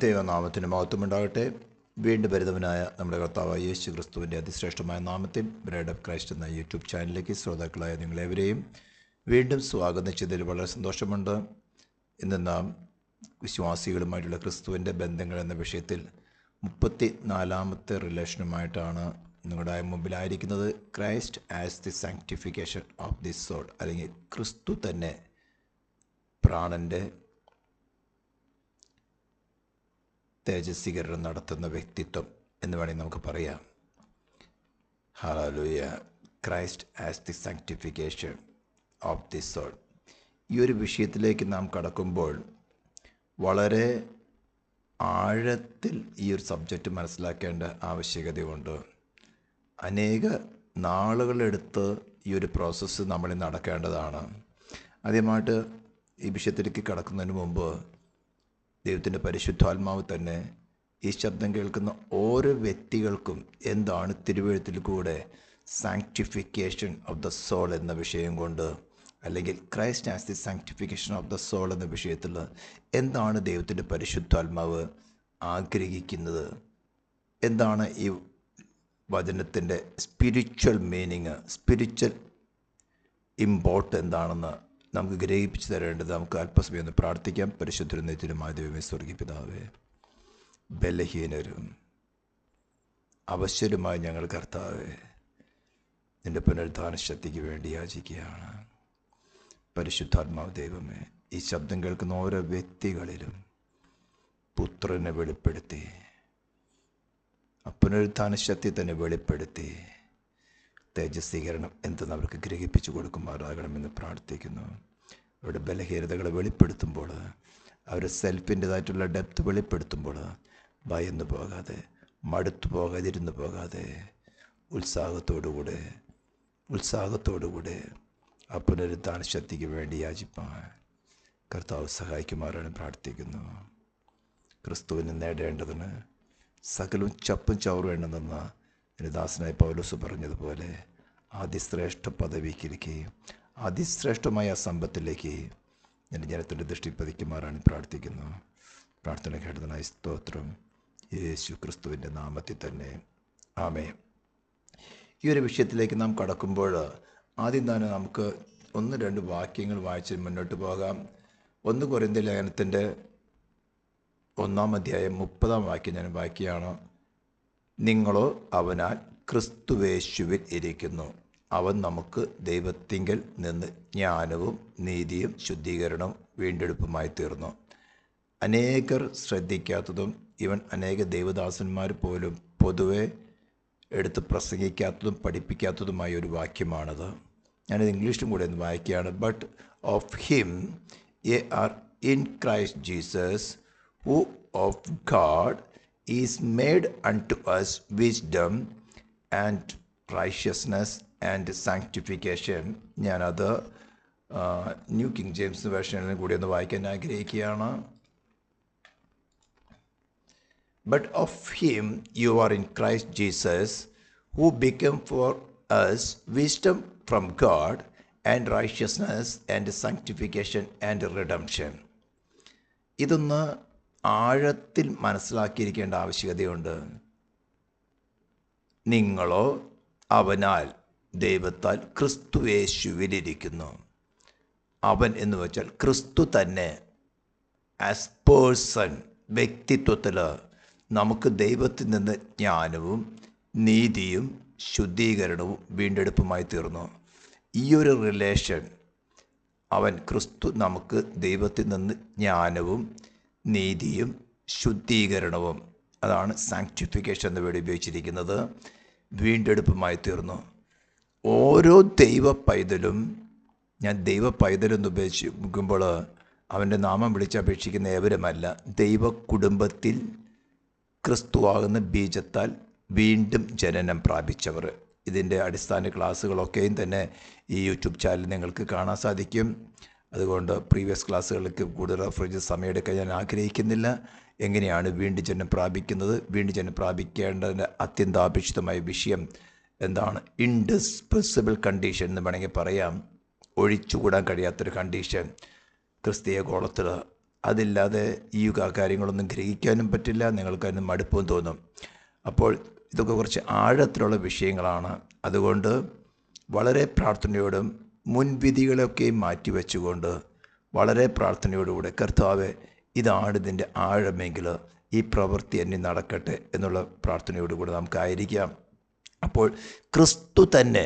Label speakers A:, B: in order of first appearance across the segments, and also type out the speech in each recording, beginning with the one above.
A: ദൈവനാമത്തിന് മഹത്വമുണ്ടാകട്ടെ. വീണ്ടും വരുന്നവനായ നമ്മുടെ കർത്താവായ യേശു ക്രിസ്തുവിൻ്റെ അതിശ്രേഷ്ഠമായ നാമത്തിൽ ബ്രെഡ് ഓഫ് ക്രൈസ്റ്റ് എന്ന യൂട്യൂബ് ചാനലിലേക്ക് ശ്രോതാക്കളായ നിങ്ങളേവരെയും വീണ്ടും സ്വാഗതം ചെയ്തതിൽ വളരെ സന്തോഷമുണ്ട്. ഇന്ന് നാം വിശ്വാസികളുമായിട്ടുള്ള ക്രിസ്തുവിൻ്റെ ബന്ധങ്ങൾ എന്ന വിഷയത്തിൽ 34ാമത്തെ റിലേഷനുമായിട്ടാണ് നിങ്ങളുടെ മുമ്പിലായിരിക്കുന്നത്. Christ as the sanctification of the soul, അല്ലെങ്കിൽ ക്രിസ്തു തന്നെ പ്രാണൻ്റെ തേജസ്വീകരണം നടത്തുന്ന വ്യക്തിത്വം എന്ന് വേണമെങ്കിൽ നമുക്ക് പറയാം. Hallelujah. Christ as the sanctification of the soul. ഈ ഒരു വിഷയത്തിലേക്ക് നാം കടക്കുമ്പോൾ വളരെ ആഴത്തിൽ ഈ ഒരു സബ്ജക്റ്റ് മനസ്സിലാക്കേണ്ട ആവശ്യകതയുണ്ട്. അനേക നാളുകളെടുത്ത് ഈ ഒരു പ്രോസസ്സ് നമ്മളിൽ നടക്കേണ്ടതാണ്. ആദ്യമായിട്ട് ഈ വിഷയത്തിലേക്ക് കടക്കുന്നതിന് മുമ്പ് ദൈവത്തിൻ്റെ പരിശുദ്ധാത്മാവ് തന്നെ ഈ ശബ്ദം കേൾക്കുന്ന ഓരോ വ്യക്തികൾക്കും എന്താണ് തിരുവെഴുത്തിൽ കൂടെ സാങ്ക്ടിഫിക്കേഷൻ ഓഫ് ദ സോൾ എന്ന വിഷയം കൊണ്ട്, അല്ലെങ്കിൽ Christ as the sanctification of the soul എന്ന വിഷയത്തിൽ എന്താണ് ദൈവത്തിൻ്റെ പരിശുദ്ധാത്മാവ് ആഗ്രഹിക്കുന്നത്, എന്താണ് ഈ വചനത്തിൻ്റെ സ്പിരിച്വൽ മീനിങ്, സ്പിരിച്വൽ ഇമ്പോർട്ട് എന്താണെന്ന് നമുക്ക് ഗ്രഹിപ്പിച്ചു തരേണ്ടത്. നമുക്ക് അല്പസമയം ഒന്ന് പ്രാർത്ഥിക്കാം. പരിശുദ്ധമായ ദൈവമേ, സ്വർഗ്ഗീയ പിതാവേ, ബലഹീനരും അവശ്യരുമായ ഞങ്ങൾ കർത്താവേ, നിൻ്റെ പുനരുദ്ധാന ശക്തിക്ക് വേണ്ടി യാചിക്കുകയാണ്. പരിശുദ്ധാത്മാവ് ദൈവമേ, ഈ ശബ്ദം കേൾക്കുന്ന ഓരോ വ്യക്തികളിലും പുത്രനെ വെളിപ്പെടുത്തി, പുനരുദ്ധാന ശക്തി തന്നെ വെളിപ്പെടുത്തി തേജസ്വീകരണം എന്തെന്ന് അവർക്ക് ഗ്രഹിപ്പിച്ചു കൊടുക്കുമാറാകണമെന്ന് പ്രാർത്ഥിക്കുന്നു. അവരുടെ ബലഹീനതകളെ വെളിപ്പെടുത്തുമ്പോൾ, അവരുടെ സെൽഫിൻ്റെതായിട്ടുള്ള ഡെപ്ത് വെളിപ്പെടുത്തുമ്പോൾ ഭയന്നു പോകാതെ, മടുത്തു പോകാതെ, ഇരുന്നു പോകാതെ ഉത്സാഹത്തോടുകൂടെ ആ പുനരുദ്ധാന ശക്തിക്ക് വേണ്ടി യാചിപ്പാൻ കർത്താവ് സഹായിക്കുമാറാണ് പ്രാർത്ഥിക്കുന്നു. ക്രിസ്തുവിനെ നേടേണ്ടതിന് സകലവും ചപ്പും ചവറുവേണ്ടെന്ന് എൻ്റെ ദാസനായ പൗലോസ് പറഞ്ഞതുപോലെ അതിശ്രേഷ്ഠ പദവിയിലേക്ക്, അതിശ്രേഷ്ഠമായ സമ്പത്തിലേക്ക് എൻ്റെ ജനത്തിൻ്റെ ദൃഷ്ടി പതിക്കുമാറാണ് പ്രാർത്ഥിക്കുന്നു. പ്രാർത്ഥന കേട്ടതിനായി സ്തോത്രം. യേശു ക്രിസ്തുവിൻ്റെ നാമത്തിൽ തന്നെ ആമേൻ. ഈ ഒരു വിഷയത്തിലേക്ക് നാം കടക്കുമ്പോൾ ആദ്യം തന്നെ നമുക്ക് 1-2 വാക്യങ്ങൾ വായിച്ച് മുന്നോട്ട് പോകാം. 1 കൊരിന്ത്യർ ലേഖനത്തിൻ്റെ 1-ാം അധ്യായം 30-ാം വാക്യം ഞാൻ വായിക്കുകയാണ്. നിങ്ങളോ അവനാൽ ക്രിസ്തുവേശുവിൽ ഇരിക്കുന്നു. അവൻ നമുക്ക് ദൈവത്തിങ്കൽ നിന്ന് ജ്ഞാനവും നീതിയും ശുദ്ധീകരണവും വീണ്ടെടുപ്പുമായി തീർന്നു. അനേകർ ശ്രദ്ധിക്കാത്തതും അനേക ദൈവദാസന്മാർ പോലും പൊതുവെ എടുത്ത് പ്രസംഗിക്കാത്തതും പഠിപ്പിക്കാത്തതുമായ ഒരു വാക്യമാണത്. ഞാനിത് ഇംഗ്ലീഷിലും കൂടെ ഒന്ന് വായിക്കുകയാണ്. But of him ye are in Christ Jesus, who of God is made unto us wisdom and righteousness and sanctification. ഞാനത് ന്യൂ കിങ് ജെയിംസ് വേർഷനിലും കൂടി ഒന്ന് വായിക്കാൻ ആഗ്രഹിക്കുകയാണ്. But of him you are in Christ Jesus, who became for us wisdom from God and righteousness and sanctification and redemption. ഇതൊന്ന് ആഴത്തിൽ മനസ്സിലാക്കിയിരിക്കേണ്ട ആവശ്യകതയുണ്ട്. നിങ്ങളോ അവനാൽ ദൈവത്താൽ ക്രിസ്തുവേശുവിലിരിക്കുന്നു. അവൻ എന്ന് വെച്ചാൽ ക്രിസ്തു തന്നെ ആസ് പേഴ്സൺ, വ്യക്തിത്വത്തിൽ നമുക്ക് ദൈവത്തിൽ നിന്ന് ജ്ഞാനവും നീതിയും ശുദ്ധീകരണവും വീണ്ടെടുപ്പുമായി തീർന്നു. ഈ ഒരു റിലേഷൻ, അവൻ ക്രിസ്തു നമുക്ക് ദൈവത്തിൽ നിന്ന് ജ്ഞാനവും നീതിയും ശുദ്ധീകരണവും, അതാണ് സാങ്ക്ടിഫിക്കേഷൻ എന്ന വേർഡ് ഉപയോഗിച്ചിരിക്കുന്നത്, വീണ്ടെടുപ്പുമായി തീർന്നു. ഓരോ ദൈവ പൈതലും, ഞാൻ ദൈവ പൈതലെന്ന് ഉപയോഗിക്കുമ്പോൾ അവൻ്റെ നാമം വിളിച്ചപേക്ഷിക്കുന്ന ഏവരുമല്ല, ദൈവ കുടുംബത്തിൽ ക്രിസ്തുവാകുന്ന ബീജത്താൽ വീണ്ടും ജനനം പ്രാപിച്ചവർ. ഇതിൻ്റെ അടിസ്ഥാന ക്ലാസ്സുകളൊക്കെയും തന്നെ ഈ യൂട്യൂബ് ചാനലിൽ നിങ്ങൾക്ക് കാണാൻ സാധിക്കും. അതുകൊണ്ട് പ്രീവിയസ് ക്ലാസ്സുകളിലേക്ക് കൂടുതൽ റെഫർ ചെയ്ത് സമയമെടുക്കാൻ ഞാൻ ആഗ്രഹിക്കുന്നില്ല. എങ്ങനെയാണ് വീണ്ടും ജനം പ്രാപിക്കുന്നത്, വീണ്ടും ജനം പ്രാപിക്കേണ്ടതിൻ്റെ അത്യന്താപേക്ഷിതമായ വിഷയം എന്താണ്, ഇൻഡിസ്പെൻസിബിൾ കണ്ടീഷൻ എന്ന് വേണമെങ്കിൽ പറയാം. ഒഴിച്ചുകൂടാൻ കഴിയാത്തൊരു കണ്ടീഷൻ ക്രിസ്തീയ ഗോളത്തിൽ അതില്ലാതെ ഈ കാര്യങ്ങളൊന്നും ഗ്രഹിക്കാനും പറ്റില്ല, നിങ്ങൾക്കതിന് മടുപ്പും തോന്നും. അപ്പോൾ ഇതൊക്കെ കുറച്ച് ആഴത്തിലുള്ള വിഷയങ്ങളാണ്. അതുകൊണ്ട് വളരെ പ്രാർത്ഥനയോടും മുൻവിധികളൊക്കെ മാറ്റിവെച്ചുകൊണ്ട് വളരെ പ്രാർത്ഥനയോടുകൂടെ കർത്താവേ, ഇതാണ് ഇതിൻ്റെ ആഴമെങ്കിൽ ഈ പ്രവൃത്തി എന്നിൽ നടക്കട്ടെ എന്നുള്ള പ്രാർത്ഥനയോടുകൂടെ നമുക്കായിരിക്കാം. അപ്പോൾ ക്രിസ്തു തന്നെ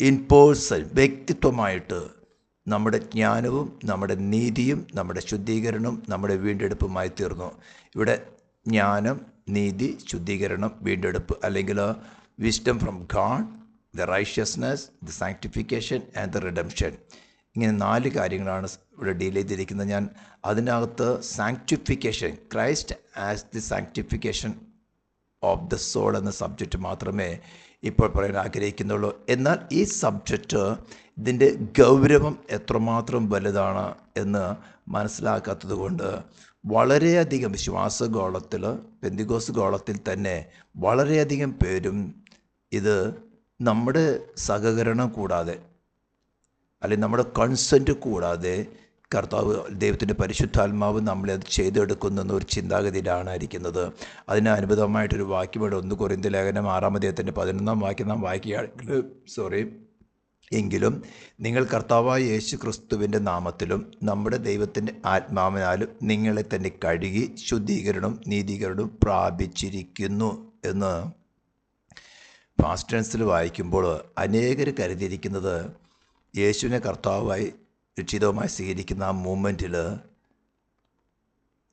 A: ഇൻ പേഴ്സൺ വ്യക്തിത്വമായിട്ട് നമ്മുടെ ജ്ഞാനവും നമ്മുടെ നീതിയും നമ്മുടെ ശുദ്ധീകരണവും നമ്മുടെ വീണ്ടെടുപ്പുമായി തീർന്നു. ഇവിടെ ജ്ഞാനം, നീതി, ശുദ്ധീകരണം, വീണ്ടെടുപ്പ്, അല്ലെങ്കിൽ wisdom from God, the righteousness, the sanctification and the redemption. ഇങ്ങനെ 4 കാര്യങ്ങളാണ് ഇവിടെ ഡീൽ ചെയ്തിരിക്കുന്നത്. ഞാൻ അതിനകത്ത് sanctification, Christ as the sanctification of the soul എന്ന സബ്ജക്റ്റ് മാത്രമേ ഇപ്പോൾ പറയാൻ ആഗ്രഹിക്കുന്നുള്ളൂ. എന്നാൽ ഈ സബ്ജക്റ്റ്, ഇതിൻ്റെ ഗൗരവം എത്രമാത്രം വലുതാണ് എന്ന് മനസ്സിലാക്കാത്തത് കൊണ്ട് വളരെയധികം വിശ്വാസഗോളത്തിൽ, പെന്തിക്കോസ്ത് ഗോളത്തിൽ തന്നെ വളരെയധികം പേരും ഇത് നമ്മുടെ സഹകരണം കൂടാതെ, അല്ലെങ്കിൽ നമ്മുടെ കൺസെൻറ്റ് കൂടാതെ കർത്താവ്, ദൈവത്തിൻ്റെ പരിശുദ്ധാത്മാവ് നമ്മളെ അത് ചെയ്തെടുക്കുന്ന ഒരു ചിന്താഗതിയിലാണ് ഇരിക്കുന്നത്. അതിന് അനുബന്ധമായിട്ടൊരു വാക്യമുണ്ട്. 1 കൊരിന്ത്യർ ലേഖനം 6-ാം അധ്യായത്തിൻ്റെ 11-ാം വാക്യം നാം വായിക്കുകയാണെങ്കിൽ, എങ്കിലും നിങ്ങൾ കർത്താവായ യേശു ക്രിസ്തുവിൻ്റെ നാമത്തിലും നമ്മുടെ ദൈവത്തിൻ്റെ ആത്മാവിനാലും നിങ്ങളെ തന്നെ കഴുകി ശുദ്ധീകരണവും നീതീകരണവും പ്രാപിച്ചിരിക്കുന്നു എന്ന് പാസ്റ്റ് ടെൻസിൽ വായിക്കുമ്പോൾ അനേകർ കരുതിയിരിക്കുന്നത് യേശുവിനെ കർത്താവായി രക്ഷിതവുമായി സ്വീകരിക്കുന്ന ആ മൂമെൻറ്റിൽ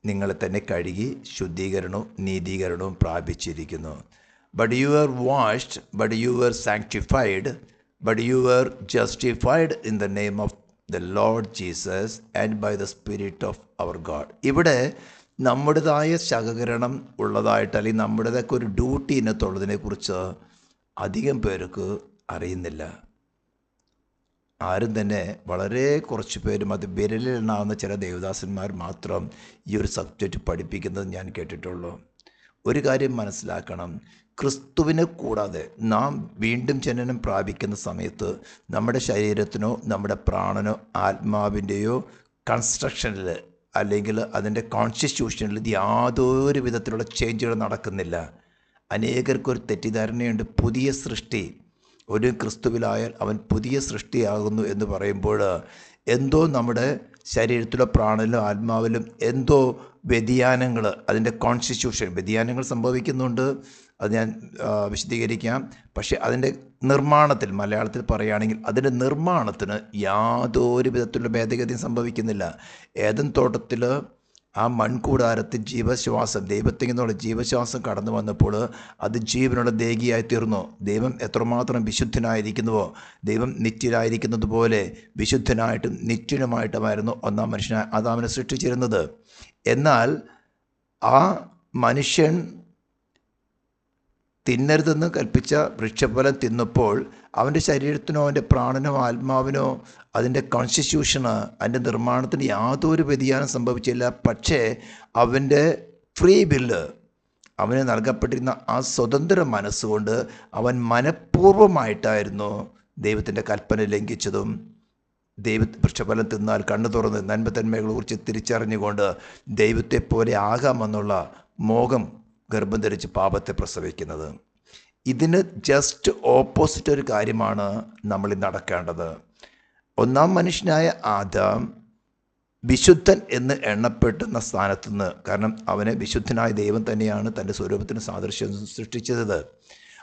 A: നിങ്ങളെ തന്നെ കഴുകി ശുദ്ധീകരണവും നീതീകരണവും പ്രാപിച്ചിരിക്കുന്നു. But you are washed, but you are sanctified, but you were justified in the name of the Lord Jesus and by the Spirit of our God. ഇവിടെ നമ്മുടേതായ സഹകരണം ഉള്ളതായിട്ട്, അല്ലെങ്കിൽ നമ്മുടേതൊക്കെ ഒരു ഡ്യൂട്ടി ഇനത്തുള്ളതിനെക്കുറിച്ച് അധികം പേർക്ക് അറിയുന്നില്ല. ആരും തന്നെ, വളരെ കുറച്ച് പേരും, അത് വിരലിലെണ്ണാവുന്ന ചില ദേവദാസന്മാർ മാത്രം ഈ ഒരു സബ്ജക്റ്റ് പഠിപ്പിക്കുന്നത് ഞാൻ കേട്ടിട്ടുള്ളൂ. ഒരു കാര്യം മനസ്സിലാക്കണം, ക്രിസ്തുവിനെ കൂടാതെ നാം വീണ്ടും ജനനം പ്രാപിക്കുന്ന സമയത്ത് നമ്മുടെ ശരീരത്തിനോ നമ്മുടെ പ്രാണനോ ആത്മാവിൻ്റെയോ കൺസ്ട്രക്ഷനിൽ, അല്ലെങ്കിൽ അതിൻ്റെ കോൺസ്റ്റിറ്റ്യൂഷനിൽ യാതൊരു വിധത്തിലുള്ള ചേഞ്ചുകൾ നടക്കുന്നില്ല. അനേകർക്കൊരു തെറ്റിദ്ധാരണയുണ്ട്. പുതിയ സൃഷ്ടി, ഒരു ക്രിസ്തുവിലായാൽ അവൻ പുതിയ സൃഷ്ടിയാകുന്നു എന്ന് പറയുമ്പോൾ എന്തോ നമ്മുടെ ശരീരത്തിലോ പ്രാണനിലോ ആത്മാവിലും എന്തോ വ്യതിയാനങ്ങൾ, അതിൻ്റെ കോൺസ്റ്റിറ്റ്യൂഷൻ വ്യതിയാനങ്ങൾ സംഭവിക്കുന്നുണ്ട്. അത് ഞാൻ വിശദീകരിക്കാം. പക്ഷേ അതിൻ്റെ നിർമ്മാണത്തിൽ, മലയാളത്തിൽ പറയുകയാണെങ്കിൽ അതിൻ്റെ നിർമ്മാണത്തിന് യാതൊരു വിധത്തിലുള്ള ഭേദഗതിയും സംഭവിക്കുന്നില്ല. ഏദൻ തോട്ടത്തിൽ ആ മൺകൂടാരത്തിൽ ജീവശ്വാസം, ദൈവത്തിൽ നിന്നുള്ള ജീവശ്വാസം കടന്നു വന്നപ്പോൾ അത് ജീവനുള്ള ദേഹിയായി തീർന്നു. ദൈവം എത്രമാത്രം വിശുദ്ധനായിരിക്കുന്നുവോ, ദൈവം നിത്യനായിരിക്കുന്നത് പോലെ വിശുദ്ധനായിട്ടും നിത്യനുമായിട്ടുമായിരുന്നു ഒന്നാം മനുഷ്യനായി ആദാമിനെ സൃഷ്ടിച്ചിരുന്നത്. എന്നാൽ ആ മനുഷ്യൻ തിന്നരുതെന്ന് കൽപ്പിച്ച വൃക്ഷഫലം തിന്നപ്പോൾ അവൻ്റെ ശരീരത്തിനോ അവൻ്റെ പ്രാണനോ ആത്മാവിനോ അതിൻ്റെ കോൺസ്റ്റിറ്റ്യൂഷന്, അതിൻ്റെ നിർമ്മാണത്തിന് യാതൊരു വ്യതിയാനം സംഭവിച്ചില്ല. പക്ഷേ അവൻ്റെ ഫ്രീ വില്ല്, അവന് നൽകപ്പെട്ടിരുന്ന ആ സ്വതന്ത്ര മനസ്സുകൊണ്ട് അവൻ മനഃപൂർവ്വമായിട്ടായിരുന്നു ദൈവത്തിൻ്റെ കൽപ്പന ലംഘിച്ചതും, വൃക്ഷഫലം തിന്നാൽ കണ്ണു തുറന്ന് നന്മതന്മകളെക്കുറിച്ച് തിരിച്ചറിഞ്ഞുകൊണ്ട് ദൈവത്തെപ്പോലെ ആകാമെന്നുള്ള മോഹം ഗർഭം ധരിച്ച് പാപത്തെ പ്രസവിക്കുന്നത്. ഇതിന് ജസ്റ്റ് ഓപ്പോസിറ്റ് ഒരു കാര്യമാണ് നമ്മളിൽ നടക്കേണ്ടത്. ഒന്നാം മനുഷ്യനായ ആദാം വിശുദ്ധൻ എന്ന് എണ്ണപ്പെട്ടുന്ന സ്ഥാനത്തു നിന്ന്, കാരണം അവനെ വിശുദ്ധനായ ദൈവം തന്നെയാണ് തൻ്റെ സ്വരൂപത്തിന് സാദൃശ്യം സൃഷ്ടിച്ചത്.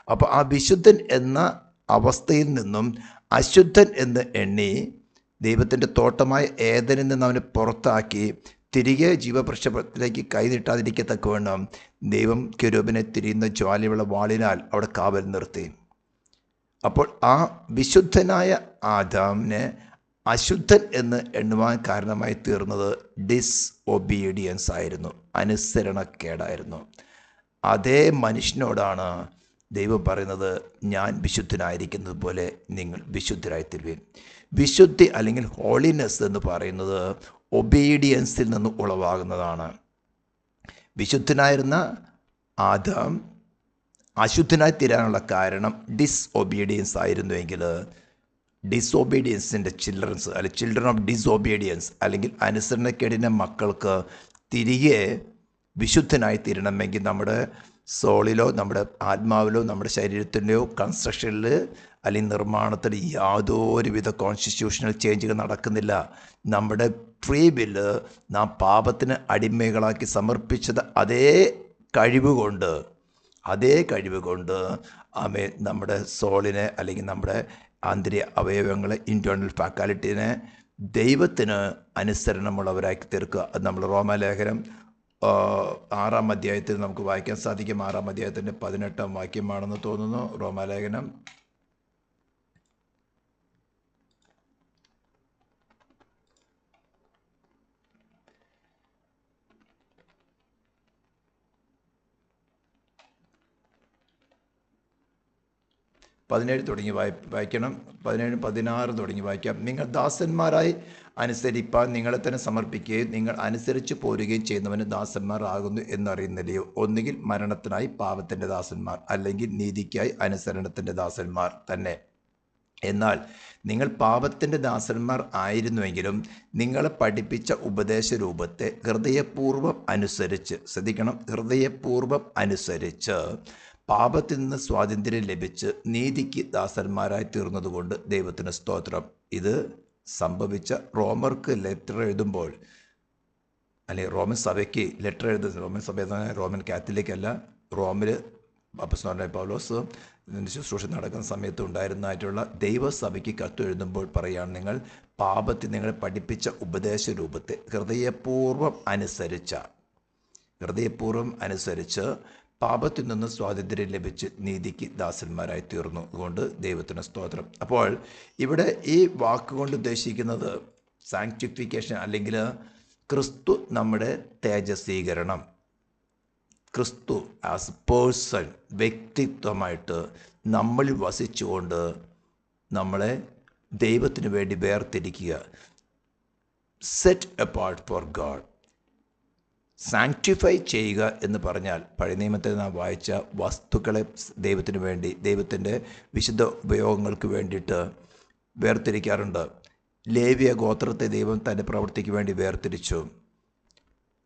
A: അപ്പോൾ ആ വിശുദ്ധൻ എന്ന അവസ്ഥയിൽ നിന്നും അശുദ്ധൻ എന്ന് എണ്ണി ദൈവത്തിൻ്റെ തോട്ടമായ ഏദനിൽ നിന്ന് അവനെ പുറത്താക്കി തിരികെ ജീവവൃക്ഷത്തിലേക്ക് കൈനീട്ടാതിരിക്കത്തക്കവണ്ണം ദൈവം കെരൂബിനെ തിരിയുന്ന ജ്വാലയുള്ള വാളിനാൽ അവിടെ കാവൽ നിർത്തി. അപ്പോൾ ആ വിശുദ്ധനായ ആദാമിനെ അശുദ്ധൻ എന്ന് എണ്ണുവാൻ കാരണമായി തീർന്നത് ഡിസ്ഒബീഡിയൻസ് ആയിരുന്നു, അനുസരണക്കേടായിരുന്നു. അതേ മനുഷ്യനോടാണ് ദൈവം പറയുന്നത്, ഞാൻ വിശുദ്ധനായിരിക്കുന്നത് പോലെ നിങ്ങൾ വിശുദ്ധരായി തീരുവിൻ. വിശുദ്ധി അല്ലെങ്കിൽ ഹോളിനെസ് എന്ന് പറയുന്നത് ഒബീഡിയൻസിൽ നിന്ന് ഉളവാകുന്നതാണ്. വിശുദ്ധനായിരുന്ന ആദാം അശുദ്ധനായി തീരാനുള്ള കാരണം ഡിസ്ഒബീഡിയൻസ് ആയിരുന്നുവെങ്കിൽ ഡിസോബീഡിയൻസിൻ്റെ ചിൽഡ്രൻസ് അല്ലെങ്കിൽ ചിൽഡ്രൻ ഓഫ് ഡിസോബീഡിയൻസ് അല്ലെങ്കിൽ അനുസരണക്കേടിൻ്റെ മക്കൾക്ക് തിരികെ വിശുദ്ധനായി തീരണമെങ്കിൽ നമ്മുടെ സോളിലോ നമ്മുടെ ആത്മാവിലോ നമ്മുടെ ശരീരത്തിൻ്റെയോ കൺസ്ട്രക്ഷനിൽ അല്ലെങ്കിൽ നിർമ്മാണത്തിൽ യാതൊരുവിധ കോൺസ്റ്റിറ്റ്യൂഷണൽ ചേഞ്ചുകൾ നടക്കുന്നില്ല. നമ്മുടെ ഫ്രീ വില്ല് നാം പാപത്തിന് അടിമകളാക്കി സമർപ്പിച്ചത് അതേ കഴിവ് കൊണ്ട് നമ്മുടെ സോളിനെ അല്ലെങ്കിൽ നമ്മുടെ ആന്തരിക അവയവങ്ങളെ ഇൻറ്റേർണൽ ഫാക്കാലിറ്റീനെ ദൈവത്തിന് അനുസരണമുള്ളവരാക്കി തീർക്കുക. അത് നമ്മൾ റോമാലേഖനം 6-ാം അധ്യായത്തിൽ നമുക്ക് വായിക്കാൻ സാധിക്കും. 6-ാം അധ്യായത്തിൻ്റെ 18-ാം വാക്യമാണെന്ന് തോന്നുന്നു. റോമാലേഖനം 17 തുടങ്ങി വായിക്കണം. 17, 16 തുടങ്ങി വായിക്കാം. നിങ്ങൾ ദാസന്മാരായി അനുസരിപ്പാൻ നിങ്ങളെ തന്നെ സമർപ്പിക്കുകയും നിങ്ങൾ അനുസരിച്ച് പോരുകയും ചെയ്യുന്നവന് ദാസന്മാർ ആകുന്നു എന്നറിയുന്നില്ലയോ? ഒന്നുകിൽ മരണത്തിനായി പാപത്തിൻ്റെ ദാസന്മാർ, അല്ലെങ്കിൽ നീതിക്കായി അനുസരണത്തിൻ്റെ ദാസന്മാർ തന്നെ. എന്നാൽ നിങ്ങൾ പാപത്തിൻ്റെ ദാസന്മാർ ആയിരുന്നുവെങ്കിലും നിങ്ങളെ പഠിപ്പിച്ച ഉപദേശ രൂപത്തെ ഹൃദയപൂർവ്വം അനുസരിച്ച്, ശ്രദ്ധിക്കണം, ഹൃദയപൂർവ്വം അനുസരിച്ച് പാപത്തിൽ നിന്ന് സ്വാതന്ത്ര്യം ലഭിച്ച് നീതിക്ക് ദാസന്മാരായി തീർന്നതുകൊണ്ട് ദൈവത്തിന് സ്തോത്രം. ഇത് സംഭവിച്ച റോമർക്ക് ലെറ്റർ എഴുതുമ്പോൾ, അല്ലെങ്കിൽ റോമൻ സഭയ്ക്ക് ലെറ്റർ എഴുതുന്നത്, റോമൻ സഭ റോമൻ കാത്തലിക് അല്ല, റോമിൽ അപ്പോസ്തലനായ പൗലോസ് ശുശ്രൂഷ നടക്കുന്ന സമയത്ത് ഉണ്ടായിരുന്നതായിട്ടുള്ള ദൈവസഭയ്ക്ക് കത്തെഴുതുമ്പോൾ പറയുകയാണ്, നിങ്ങൾ പാപത്തിൽ നിങ്ങളെ പഠിപ്പിച്ച ഉപദേശ രൂപത്തെ ഹൃദയപൂർവ്വം അനുസരിച്ച് പാപത്തിൽ നിന്ന് സ്വാതന്ത്ര്യം ലഭിച്ച് നീതിക്ക് ദാസന്മാരായി തീർന്നു. അതുകൊണ്ട് ദൈവത്തിന് സ്തോത്രം. അപ്പോൾ ഇവിടെ ഈ വാക്കുകൊണ്ട് ഉദ്ദേശിക്കുന്നത് സാങ്ക്ടിഫിക്കേഷൻ, അല്ലെങ്കിൽ ക്രിസ്തു നമ്മുടെ തേജസ്വീകരണം. ക്രിസ്തു ആസ് പേഴ്സൺ, വ്യക്തിത്വമായിട്ട് നമ്മളിൽ വസിച്ചുകൊണ്ട് നമ്മളെ ദൈവത്തിന് വേണ്ടി വേർതിരിക്കുക. Set apart for God. Sanctify ചെയ്യുക എന്ന് പറഞ്ഞാൽ പഴയ നിയമത്തിൽ നാം വായിച്ച വസ്തുക്കളെ ദൈവത്തിന് വേണ്ടി, ദൈവത്തിൻ്റെ വിശുദ്ധ ഉപയോഗങ്ങൾക്ക് വേണ്ടിയിട്ട് വേർതിരിക്കാറുണ്ട്. ലേവ്യ ഗോത്രത്തെ ദൈവം തൻ്റെ പ്രവൃത്തിക്ക് വേണ്ടി വേർതിരിച്ചു.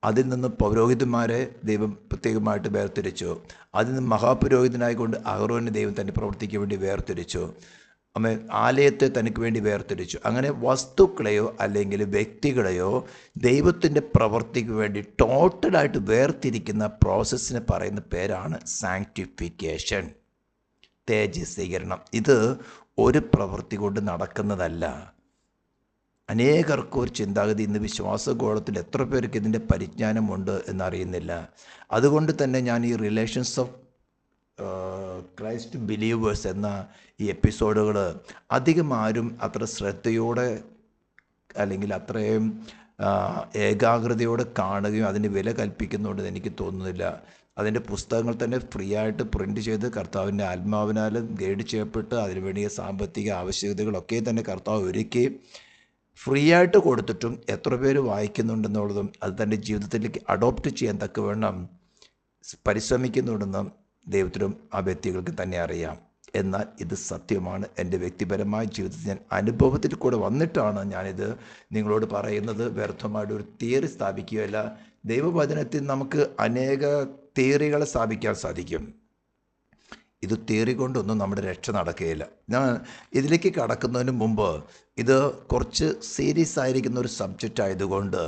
A: അതിൽ നിന്ന് പൗരോഹിതന്മാരെ ദൈവം പ്രത്യേകമായിട്ട് വേർതിരിച്ചു. അതിൽ നിന്ന് മഹാപുരോഹിതനായിക്കൊണ്ട് അഹറോനെ ദൈവം തൻ്റെ പ്രവൃത്തിക്ക് വേണ്ടി വേർതിരിച്ചു. ആലയത്തെ തനിക്ക് വേണ്ടി വേർതിരിച്ചു. അങ്ങനെ വസ്തുക്കളെയോ അല്ലെങ്കിൽ വ്യക്തികളെയോ ദൈവത്തിൻ്റെ പ്രവൃത്തിക്ക് വേണ്ടി ടോട്ടലായിട്ട് വേർതിരിക്കുന്ന പ്രോസസ്സിന് പറയുന്ന പേരാണ് സാങ്ക്ടിഫിക്കേഷൻ, തേജസ്വീകരണം. ഇത് ഒരു പ്രവൃത്തി കൊണ്ട് നടക്കുന്നതല്ല. അനേകർക്ക് ഒരു ചിന്താഗതി, ഇന്ന് വിശ്വാസഗോളത്തിൽ എത്ര പേർക്ക് ഇതിൻ്റെ പരിജ്ഞാനമുണ്ട് എന്നറിയുന്നില്ല. അതുകൊണ്ട് തന്നെ ഞാൻ ഈ റിലേഷൻസ് ഓഫ് ക്രൈസ്റ്റ് ബിലീവേഴ്സ് എന്ന ഈ എപ്പിസോഡുകൾ അധികം ആരും അത്ര ശ്രദ്ധയോടെ അല്ലെങ്കിൽ അത്രയും ഏകാഗ്രതയോടെ കാണുകയും അതിന് വില കൽപ്പിക്കുന്നുണ്ടെന്ന് എനിക്ക് തോന്നുന്നില്ല. അതിൻ്റെ പുസ്തകങ്ങൾ തന്നെ ഫ്രീ ആയിട്ട് പ്രിൻ്റ് ചെയ്ത് കർത്താവിൻ്റെ ആത്മാവിനാൽ ഗൈഡ് ചെയ്യപ്പെട്ട് അതിനു വേണ്ടിയ സാമ്പത്തിക ആവശ്യകതകളൊക്കെ തന്നെ കർത്താവ് ഒരുക്കി ഫ്രീ ആയിട്ട് കൊടുത്തിട്ടും എത്ര പേര് വായിക്കുന്നുണ്ടെന്നുള്ളതും അത് തൻ്റെ ജീവിതത്തിലേക്ക് അഡോപ്റ്റ് ചെയ്യാൻ തക്കവണ്ണം പരിശ്രമിക്കുന്നുണ്ടെന്നും ദൈവത്തിനും ആ വ്യക്തികൾക്ക് തന്നെ അറിയാം. എന്നാൽ ഇത് സത്യമാണ്. എൻ്റെ വ്യക്തിപരമായ ജീവിതത്തിൽ ഞാൻ അനുഭവത്തിൽ കൂടെ വന്നിട്ടാണ് ഞാനിത് നിങ്ങളോട് പറയുന്നത്. വ്യർത്ഥമായിട്ട് ഒരു തിയറി സ്ഥാപിക്കുകയല്ല. ദൈവവചനത്തിൽ നമുക്ക് അനേക തിയറികളെ സ്ഥാപിക്കാൻ സാധിക്കും. ഇത് തിയറി കൊണ്ടൊന്നും നമ്മുടെ രക്ഷ നടക്കുകയില്ല. ഞാൻ ഇതിലേക്ക് കടക്കുന്നതിന് മുമ്പ് ഇത് കുറച്ച് സീരിയസ് ആയിരിക്കുന്ന ഒരു സബ്ജക്റ്റ് ആയതുകൊണ്ട്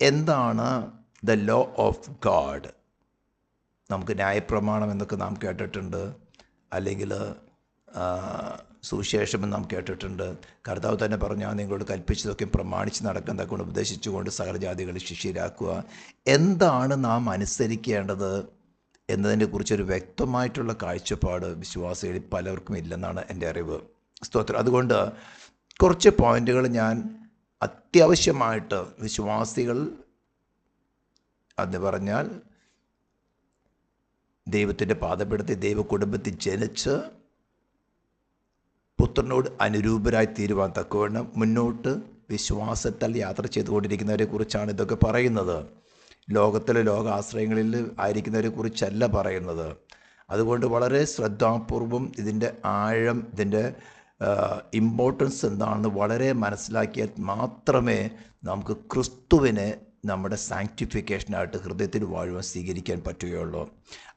A: എന്താണ് ദ ലോ ഓഫ് ഗാഡ്? നമുക്ക് ന്യായപ്രമാണം എന്നൊക്കെ നാം കേട്ടിട്ടുണ്ട്, അല്ലെങ്കിൽ സുവിശേഷമെന്ന് നാം കേട്ടിട്ടുണ്ട്. കർത്താവ് തന്നെ പറഞ്ഞു, ഞാൻ നിങ്ങളോട് കൽപ്പിച്ചതൊക്കെ പ്രമാണിച്ച് നടക്കാൻ തക്കൊണ്ട് ഉപദേശിച്ചുകൊണ്ട് സകലജാതികളെ ശിഷ്യരാക്കുക. എന്താണ് നാം അനുസരിക്കേണ്ടത് എന്നതിനെ കുറിച്ചൊരു വ്യക്തമായിട്ടുള്ള കാഴ്ചപ്പാട് വിശ്വാസികളിൽ പലർക്കും ഇല്ലെന്നാണ് എൻ്റെ അറിവ്. സ്തോത്രം. അതുകൊണ്ട് കുറച്ച് പോയിന്റുകൾ ഞാൻ അത്യാവശ്യമായിട്ട് വിശ്വാസികൾ എന്ന് പറഞ്ഞാൽ ദൈവത്തിൻ്റെ പാദപീഠത്തിൽ ദൈവ കുടുംബത്തിൽ ജനിച്ച് പുത്രനോട് അനുരൂപരായി തീരുവാൻ തക്കവണ്ണം മുന്നോട്ട് വിശ്വാസത്താൽ യാത്ര ചെയ്തുകൊണ്ടിരിക്കുന്നവരെ കുറിച്ചാണ് ഇതൊക്കെ പറയുന്നത്. ലോകത്തിലെ ലോകാശ്രയങ്ങളിൽ ആയിരിക്കുന്നവരെ കുറിച്ചല്ല പറയുന്നത്. അതുകൊണ്ട് വളരെ ശ്രദ്ധാപൂർവം ഇതിൻ്റെ ആഴം, ഇതിൻ്റെ ഇമ്പോർട്ടൻസ് എന്താണെന്ന് വളരെ മനസ്സിലാക്കിയാൽ മാത്രമേ നമുക്ക് ക്രിസ്തുവിനെ നമ്മുടെ സാങ്ക്ടിഫിക്കേഷനായിട്ട് ഹൃദയത്തിൽ വാഴുവാൻ സ്വീകരിക്കാൻ പറ്റുകയുള്ളൂ.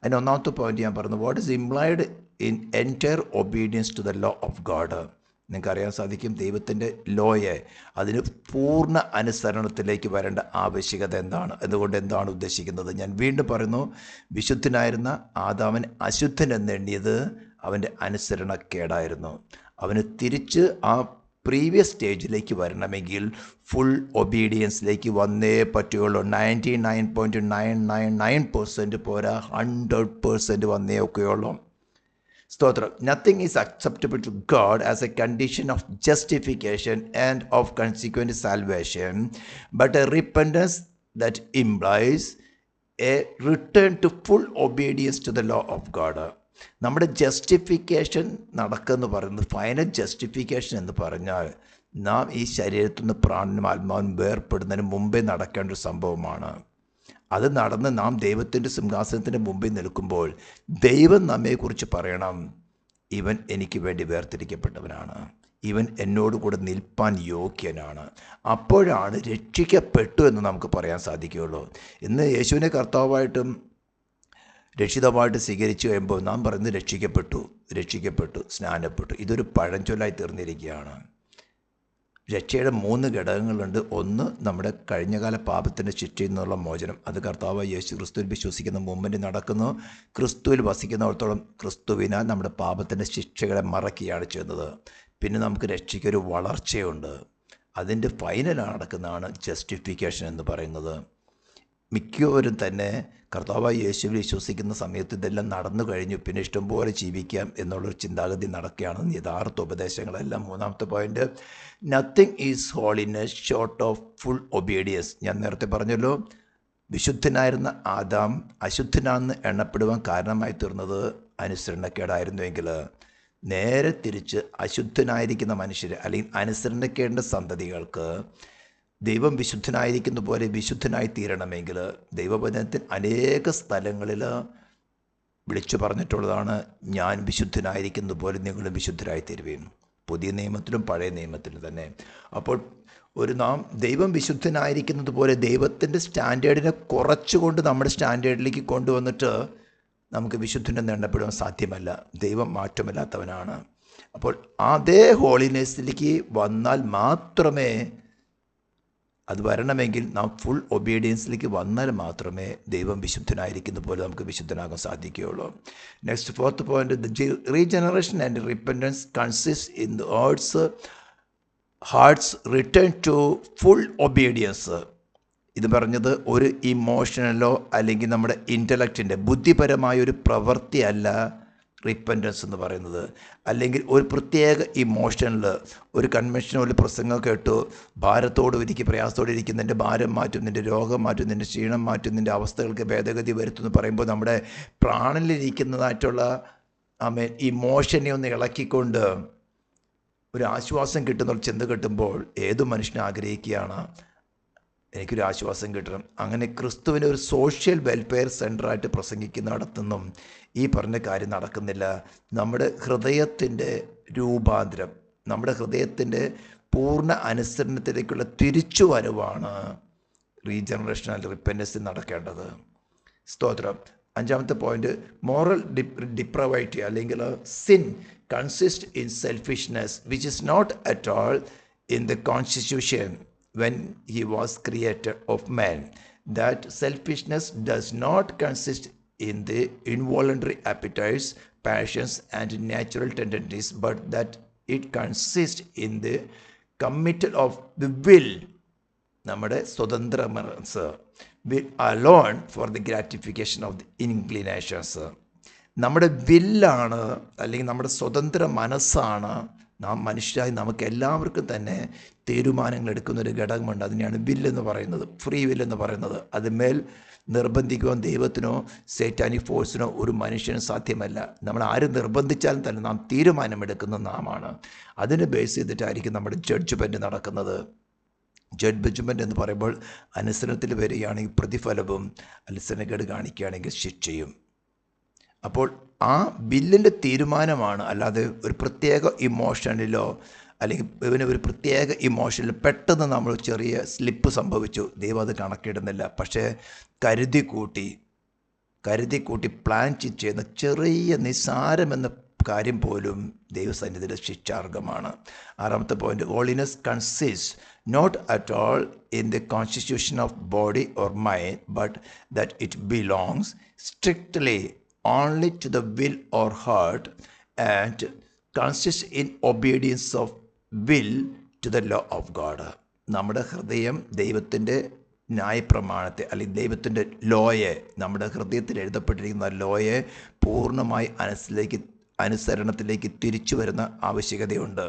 A: അതിന് ഒന്നാമത്തെ പോയിന്റ് ഞാൻ പറഞ്ഞു, what is implied in entire obedience to the law of God. നിങ്ങൾക്കറിയാൻ സാധിക്കും ദൈവത്തിൻ്റെ ലോയെ അതിന് പൂർണ്ണ അനുസരണത്തിലേക്ക് വരേണ്ട ആവശ്യകത എന്താണ്, അതുകൊണ്ട് എന്താണ് ഉദ്ദേശിക്കുന്നത്. ഞാൻ വീണ്ടും പറയുന്നു, വിശുദ്ധനായിരുന്ന ആദാമൻ അശുദ്ധൻ എന്നെണ്ണിയത് അവൻ്റെ അനുസരണക്കേടായിരുന്നു. അവന് തിരിച്ച് ആ പ്രീവിയസ് സ്റ്റേജിലേക്ക് വരണമെങ്കിൽ ഫുൾ ഒബീഡിയൻസിലേക്ക് വന്നേ പറ്റുകയുള്ളൂ. 99.999% പോരാ, 100% വന്നേ ഒക്കെയുള്ളൂ. സ്തോത്രം. Nothing is acceptable to God as a condition of justification and of consequent salvation but a repentance that implies a return to full obedience to the law of God. നമ്മുടെ justification നടക്കുമെന്ന് പറയുന്നത്, final justification എന്ന് പറഞ്ഞാൽ നാം ഈ ശരീരത്തിൽ നിന്ന് പ്രാണനും ആത്മാവും വേർപ്പെടുന്നതിന് മുമ്പേ നടക്കേണ്ട ഒരു സംഭവമാണ്. അത് നടന്ന് നാം ദൈവത്തിൻ്റെ സിംഹാസനത്തിൻ്റെ മുമ്പിൽ നിൽക്കുമ്പോൾ ദൈവം നമ്മെക്കുറിച്ച് പറയണം, ഇവൻ എനിക്ക് വേണ്ടി വേർതിരിക്കപ്പെട്ടവനാണ്, ഇവൻ എന്നോട് കൂടെ നിൽപ്പാൻ യോഗ്യനാണ്. അപ്പോഴാണ് രക്ഷിക്കപ്പെട്ടു എന്ന് നമുക്ക് പറയാൻ സാധിക്കുകയുള്ളൂ. ഇന്ന് യേശുവിനെ കർത്താവായിട്ടും രക്ഷിതമായിട്ട് സ്വീകരിച്ചു കഴിയുമ്പോൾ നാം പറയുന്നത് രക്ഷിക്കപ്പെട്ടു, സ്നാനപ്പെട്ടു. ഇതൊരു പഴഞ്ചൊല്ലായി തീർന്നിരിക്കുകയാണ്. രക്ഷയുടെ 3 ഘടകങ്ങളുണ്ട്. ഒന്ന്, നമ്മുടെ കഴിഞ്ഞകാല പാപത്തിൻ്റെ ശിക്ഷയിൽ നിന്നുള്ള മോചനം. അത് കർത്താവ് യേശു ക്രിസ്തുവിൽ വിശ്വസിക്കുന്ന മുമ്പിൽ നടക്കുന്നു. ക്രിസ്തുവിൽ വസിക്കുന്നിടത്തോളം ക്രിസ്തുവിനാൽ നമ്മുടെ പാപത്തിൻ്റെ ശിക്ഷകളെ മറക്കുകയാണ് ചെയ്യുന്നത്. പിന്നെ നമുക്ക് രക്ഷയ്ക്കൊരു വളർച്ചയുണ്ട്. അതിൻ്റെ ഫൈനലാണ് നടക്കുന്നതാണ് ജസ്റ്റിഫിക്കേഷൻ എന്ന് പറയുന്നത്. മിക്കവരും തന്നെ കർത്താവായ യേശുവിൽ വിശ്വസിക്കുന്ന സമയത്ത് ഇതെല്ലാം നടന്നു കഴിഞ്ഞു, പിന്നെ ഇഷ്ടംപോലെ ജീവിക്കാം എന്നുള്ളൊരു ചിന്താഗതി നടക്കുകയാണ് യഥാർത്ഥ ഉപദേശങ്ങളെല്ലാം. മൂന്നാമത്തെ point, nothing is holiness short of full obedience. ഞാൻ നേരത്തെ പറഞ്ഞല്ലോ, വിശുദ്ധനായിരുന്ന ആദാം അശുദ്ധനാണെന്ന് എണ്ണപ്പെടുവാൻ കാരണമായി തീർന്നത് അനുസരണക്കേടായിരുന്നുവെങ്കിൽ, നേരെ തിരിച്ച് അശുദ്ധനായിരിക്കുന്ന മനുഷ്യർ അല്ലെങ്കിൽ അനുസരണക്കേണ്ട സന്തതികൾക്ക് ദൈവം വിശുദ്ധനായിരിക്കുന്ന പോലെ വിശുദ്ധനായി തീരണമെങ്കിൽ ദൈവവചനത്തിൽ അനേക സ്ഥലങ്ങളിൽ വിളിച്ചു പറഞ്ഞിട്ടുള്ളതാണ്, ഞാൻ വിശുദ്ധനായിരിക്കുന്ന പോലെ നിങ്ങളും വിശുദ്ധരായി തീരുവീൻ. പുതിയ നിയമത്തിലും പഴയ നിയമത്തിലും തന്നെ. അപ്പോൾ നാം ദൈവം വിശുദ്ധനായിരിക്കുന്നത് പോലെ ദൈവത്തിൻ്റെ സ്റ്റാൻഡേർഡിനെ കുറച്ചുകൊണ്ട് നമ്മുടെ സ്റ്റാൻഡേർഡിലേക്ക് കൊണ്ടുവന്നിട്ട് നമുക്ക് വിശുദ്ധനെന്ന് എണ്ണപ്പെടുവാൻ സാധ്യമല്ല. ദൈവം മാറ്റമില്ലാത്തവനാണ്. അപ്പോൾ അതേ ഹോളിനെസ്സിലേക്ക് വന്നാൽ മാത്രമേ, അത് വരണമെങ്കിൽ നാം ഫുൾ ഒബീഡിയൻസിലേക്ക് വന്നാൽ മാത്രമേ ദൈവം വിശുദ്ധനായിരിക്കുന്ന പോലെ നമുക്ക് വിശുദ്ധനാകാൻ സാധിക്കുകയുള്ളൂ. Next, fourth point, the regeneration and repentance consist in the heart's return to full obedience. ഇത് പറഞ്ഞത് ഒരു ഇമോഷണലോ അല്ലെങ്കിൽ നമ്മുടെ ഇൻ്റലക്റ്റിൻ്റെ ബുദ്ധിപരമായ ഒരു പ്രവൃത്തിയല്ല റിപ്പൻറ്റൻസ് എന്ന് പറയുന്നത്. അല്ലെങ്കിൽ ഒരു പ്രത്യേക ഇമോഷനിൽ ഒരു കൺവെൻഷനോ ഒരു പ്രസംഗം കേട്ടു, ഭാരത്തോട് ഒരിക്കൽ പ്രയാസത്തോടെ ഇരിക്കും, നിൻ്റെ ഭാരം മാറ്റും, നിൻ്റെ രോഗം മാറ്റും, നിൻ്റെ ക്ഷീണം മാറ്റും, നിൻ്റെ അവസ്ഥകൾക്ക് ഭേദഗതി വരുത്തുമെന്ന് പറയുമ്പോൾ നമ്മുടെ പ്രാണനിലിരിക്കുന്നതായിട്ടുള്ള ഇമോഷനെ ഒന്ന് ഇളക്കിക്കൊണ്ട് ഒരു ആശ്വാസം കിട്ടുന്ന ചിന്ത കിട്ടുമ്പോൾ ഏതു മനുഷ്യനും ആഗ്രഹിക്കുകയാണ്, എനിക്കൊരു ആശ്വാസം കിട്ടണം. അങ്ങനെ ക്രിസ്തുവിനെ ഒരു സോഷ്യൽ വെൽഫെയർ സെൻ്ററായിട്ട് പ്രസംഗിക്കുന്നിടത്തൊന്നും ഈ പറഞ്ഞ കാര്യം നടക്കുന്നില്ല. നമ്മുടെ ഹൃദയത്തിൻ്റെ രൂപാന്തരം, നമ്മുടെ ഹൃദയത്തിൻ്റെ പൂർണ്ണ അനുസരണത്തിലേക്കുള്ള തിരിച്ചുവരവാണ് റീജനറേഷൻ ആൻഡ് റിപ്പൻറ്റൻസ് നടക്കേണ്ടത്. സ്തോത്രം. അഞ്ചാമത്തെ പോയിന്റ്, മോറൽ ഡിപ്രവൈറ്റി അല്ലെങ്കിൽ sin consist in selfishness which is not at all in the constitution when he was created of man. That selfishness does not consist in the involuntary appetites, passions and natural tendencies, but that it consists in the committal of the will, നമ്മുടെ സ്വതന്ത്ര മനസ്സ്, will alone for the gratification of the inclinations. നമ്മുടെ വില്ലാണ് അല്ലെങ്കിൽ നമ്മുടെ സ്വതന്ത്ര മനസ്സാണ് നാം മനുഷ്യരായി നമുക്ക് എല്ലാവർക്കും തന്നെ തീരുമാനങ്ങൾ എടുക്കുന്നൊരു ഘടകമുണ്ട്. അതിനെയാണ് വില്ലെന്ന് പറയുന്നത്, ഫ്രീ വില്ലെന്ന് പറയുന്നത്. അതിന്മേൽ നിർബന്ധിക്കുവാൻ ദൈവത്തിനോ സേറ്റാനിക് ഫോഴ്സിനോ ഒരു മനുഷ്യനും സാധ്യമല്ല. നമ്മൾ ആര് നിർബന്ധിച്ചാലും തന്നെ നാം തീരുമാനമെടുക്കുന്ന നാമാണ്. അതിനെ ബേസ് ചെയ്തിട്ടായിരിക്കും നമ്മുടെ ജഡ്ജ്മെൻറ്റ് നടക്കുന്നത്. ജഡ്ജ്മെൻറ്റ് എന്ന് പറയുമ്പോൾ അനുസരണത്തിൽ വരികയാണെങ്കിൽ പ്രതിഫലവും, അനുസരണക്കേട് കാണിക്കുകയാണെങ്കിൽ ശിക്ഷയും. അപ്പോൾ ആ ബില്ലിൻ്റെ തീരുമാനമാണ്, അല്ലാതെ ഒരു പ്രത്യേക ഇമോഷനിലോ അല്ലെങ്കിൽ ഇവന് ഒരു പ്രത്യേക ഇമോഷനിൽ പെട്ടെന്ന് നമ്മൾ ചെറിയ സ്ലിപ്പ് സംഭവിച്ചു, ദൈവം അത് കണക്കിടുന്നില്ല. പക്ഷേ കരുതി കൂട്ടി പ്ലാൻ ചെയ്യുന്ന ചെറിയ നിസ്സാരമെന്ന കാര്യം പോലും ദൈവസന്നിധിയിലെ ശിക്ഷാർഹമാണ്. 6ാമത്തെ point, holiness consist not at all in the constitution of body or mind, but that it belongs strictly only to the will or heart and consist in obedience of will to the law of God. നമ്മുടെ ഹൃദയം ദൈവത്തിൻ്റെ ന്യായപ്രമാണത്തെ അല്ലെങ്കിൽ ദൈവത്തിൻ്റെ ലോയെ, നമ്മുടെ ഹൃദയത്തിൽ എഴുതപ്പെട്ടിരിക്കുന്ന ലോയെ പൂർണ്ണമായി അനുസരണത്തിലേക്ക് തിരിച്ചു വരുന്ന ആവശ്യകതയുണ്ട്.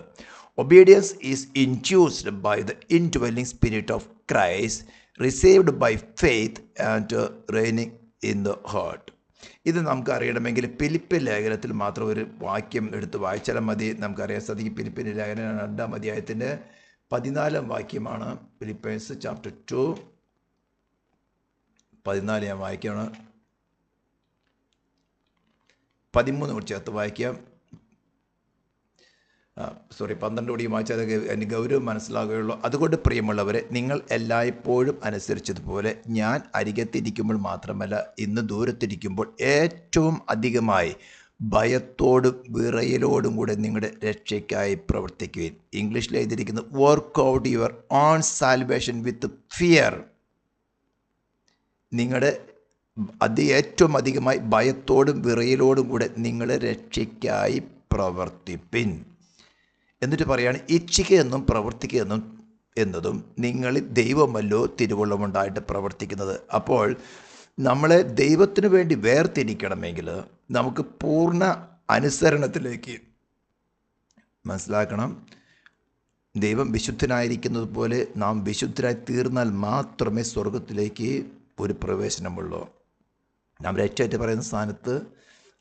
A: Obedience is induced by the indwelling spirit of Christ received by faith and reigning in the heart. ഇത് നമുക്ക് അറിയണമെങ്കിൽ ഫിലിപ്പിൻ ലേഖനത്തിൽ മാത്രം ഒരു വാക്യം എടുത്ത് വായിച്ചാലും മതി. നമുക്കറിയാൻ സാധിക്കും, ഫിലിപ്പിൻ ലേഖനം 2-ാം അധ്യായത്തിൻ്റെ 14-ാം വാക്യമാണ്. ഫിലിപ്പൈൻസ് ചാപ്റ്റർ 2 14 ഞാൻ വായിക്കുകയാണ്. 13 കൂടി ചേർത്ത് വായിക്കാം. 12 കൂടി വായിച്ചാൽ അതിന് ഗൗരവം മനസ്സിലാകുകയുള്ളൂ. അതുകൊണ്ട് പ്രിയമുള്ളവരെ, നിങ്ങൾ എല്ലായ്പ്പോഴും അനുസരിച്ചതുപോലെ ഞാൻ അരികത്തിരിക്കുമ്പോൾ മാത്രമല്ല, ഇന്ന് ദൂരത്തിരിക്കുമ്പോൾ ഏറ്റവും അധികമായി ഭയത്തോടും വിറയലോടും കൂടെ നിങ്ങളുടെ രക്ഷയ്ക്കായി പ്രവർത്തിക്കുകയും. ഇംഗ്ലീഷിൽ എഴുതിയിരിക്കുന്നത് work out your own salvation with fear. നിങ്ങളുടെ ഏറ്റവും അധികമായി ഭയത്തോടും വിറയലോടും കൂടെ നിങ്ങളുടെ രക്ഷയ്ക്കായി പ്രവർത്തിപ്പിൻ. എന്നിട്ട് പറയാണ്, ഇച്ഛിക്കുകയെന്നും പ്രവർത്തിക്കുകയെന്നും എന്നതും നിങ്ങളിൽ ദൈവമല്ലോ തിരുവുള്ളമുണ്ടായിട്ട് പ്രവർത്തിക്കുന്നത്. അപ്പോൾ നമ്മളെ ദൈവത്തിനു വേണ്ടി വേർതിരിക്കണമെങ്കിൽ നമുക്ക് പൂർണ്ണ അനുസരണത്തിലേക്ക് മനസ്സിലാക്കണം. ദൈവം വിശുദ്ധനായിരിക്കുന്നത് പോലെ നാം വിശുദ്ധരായി തീർന്നാൽ മാത്രമേ സ്വർഗത്തിലേക്ക് ഒരു പ്രവേശനമുള്ളൂ. നാം രക്ഷയായിട്ട് പറയുന്ന സ്ഥാനത്ത്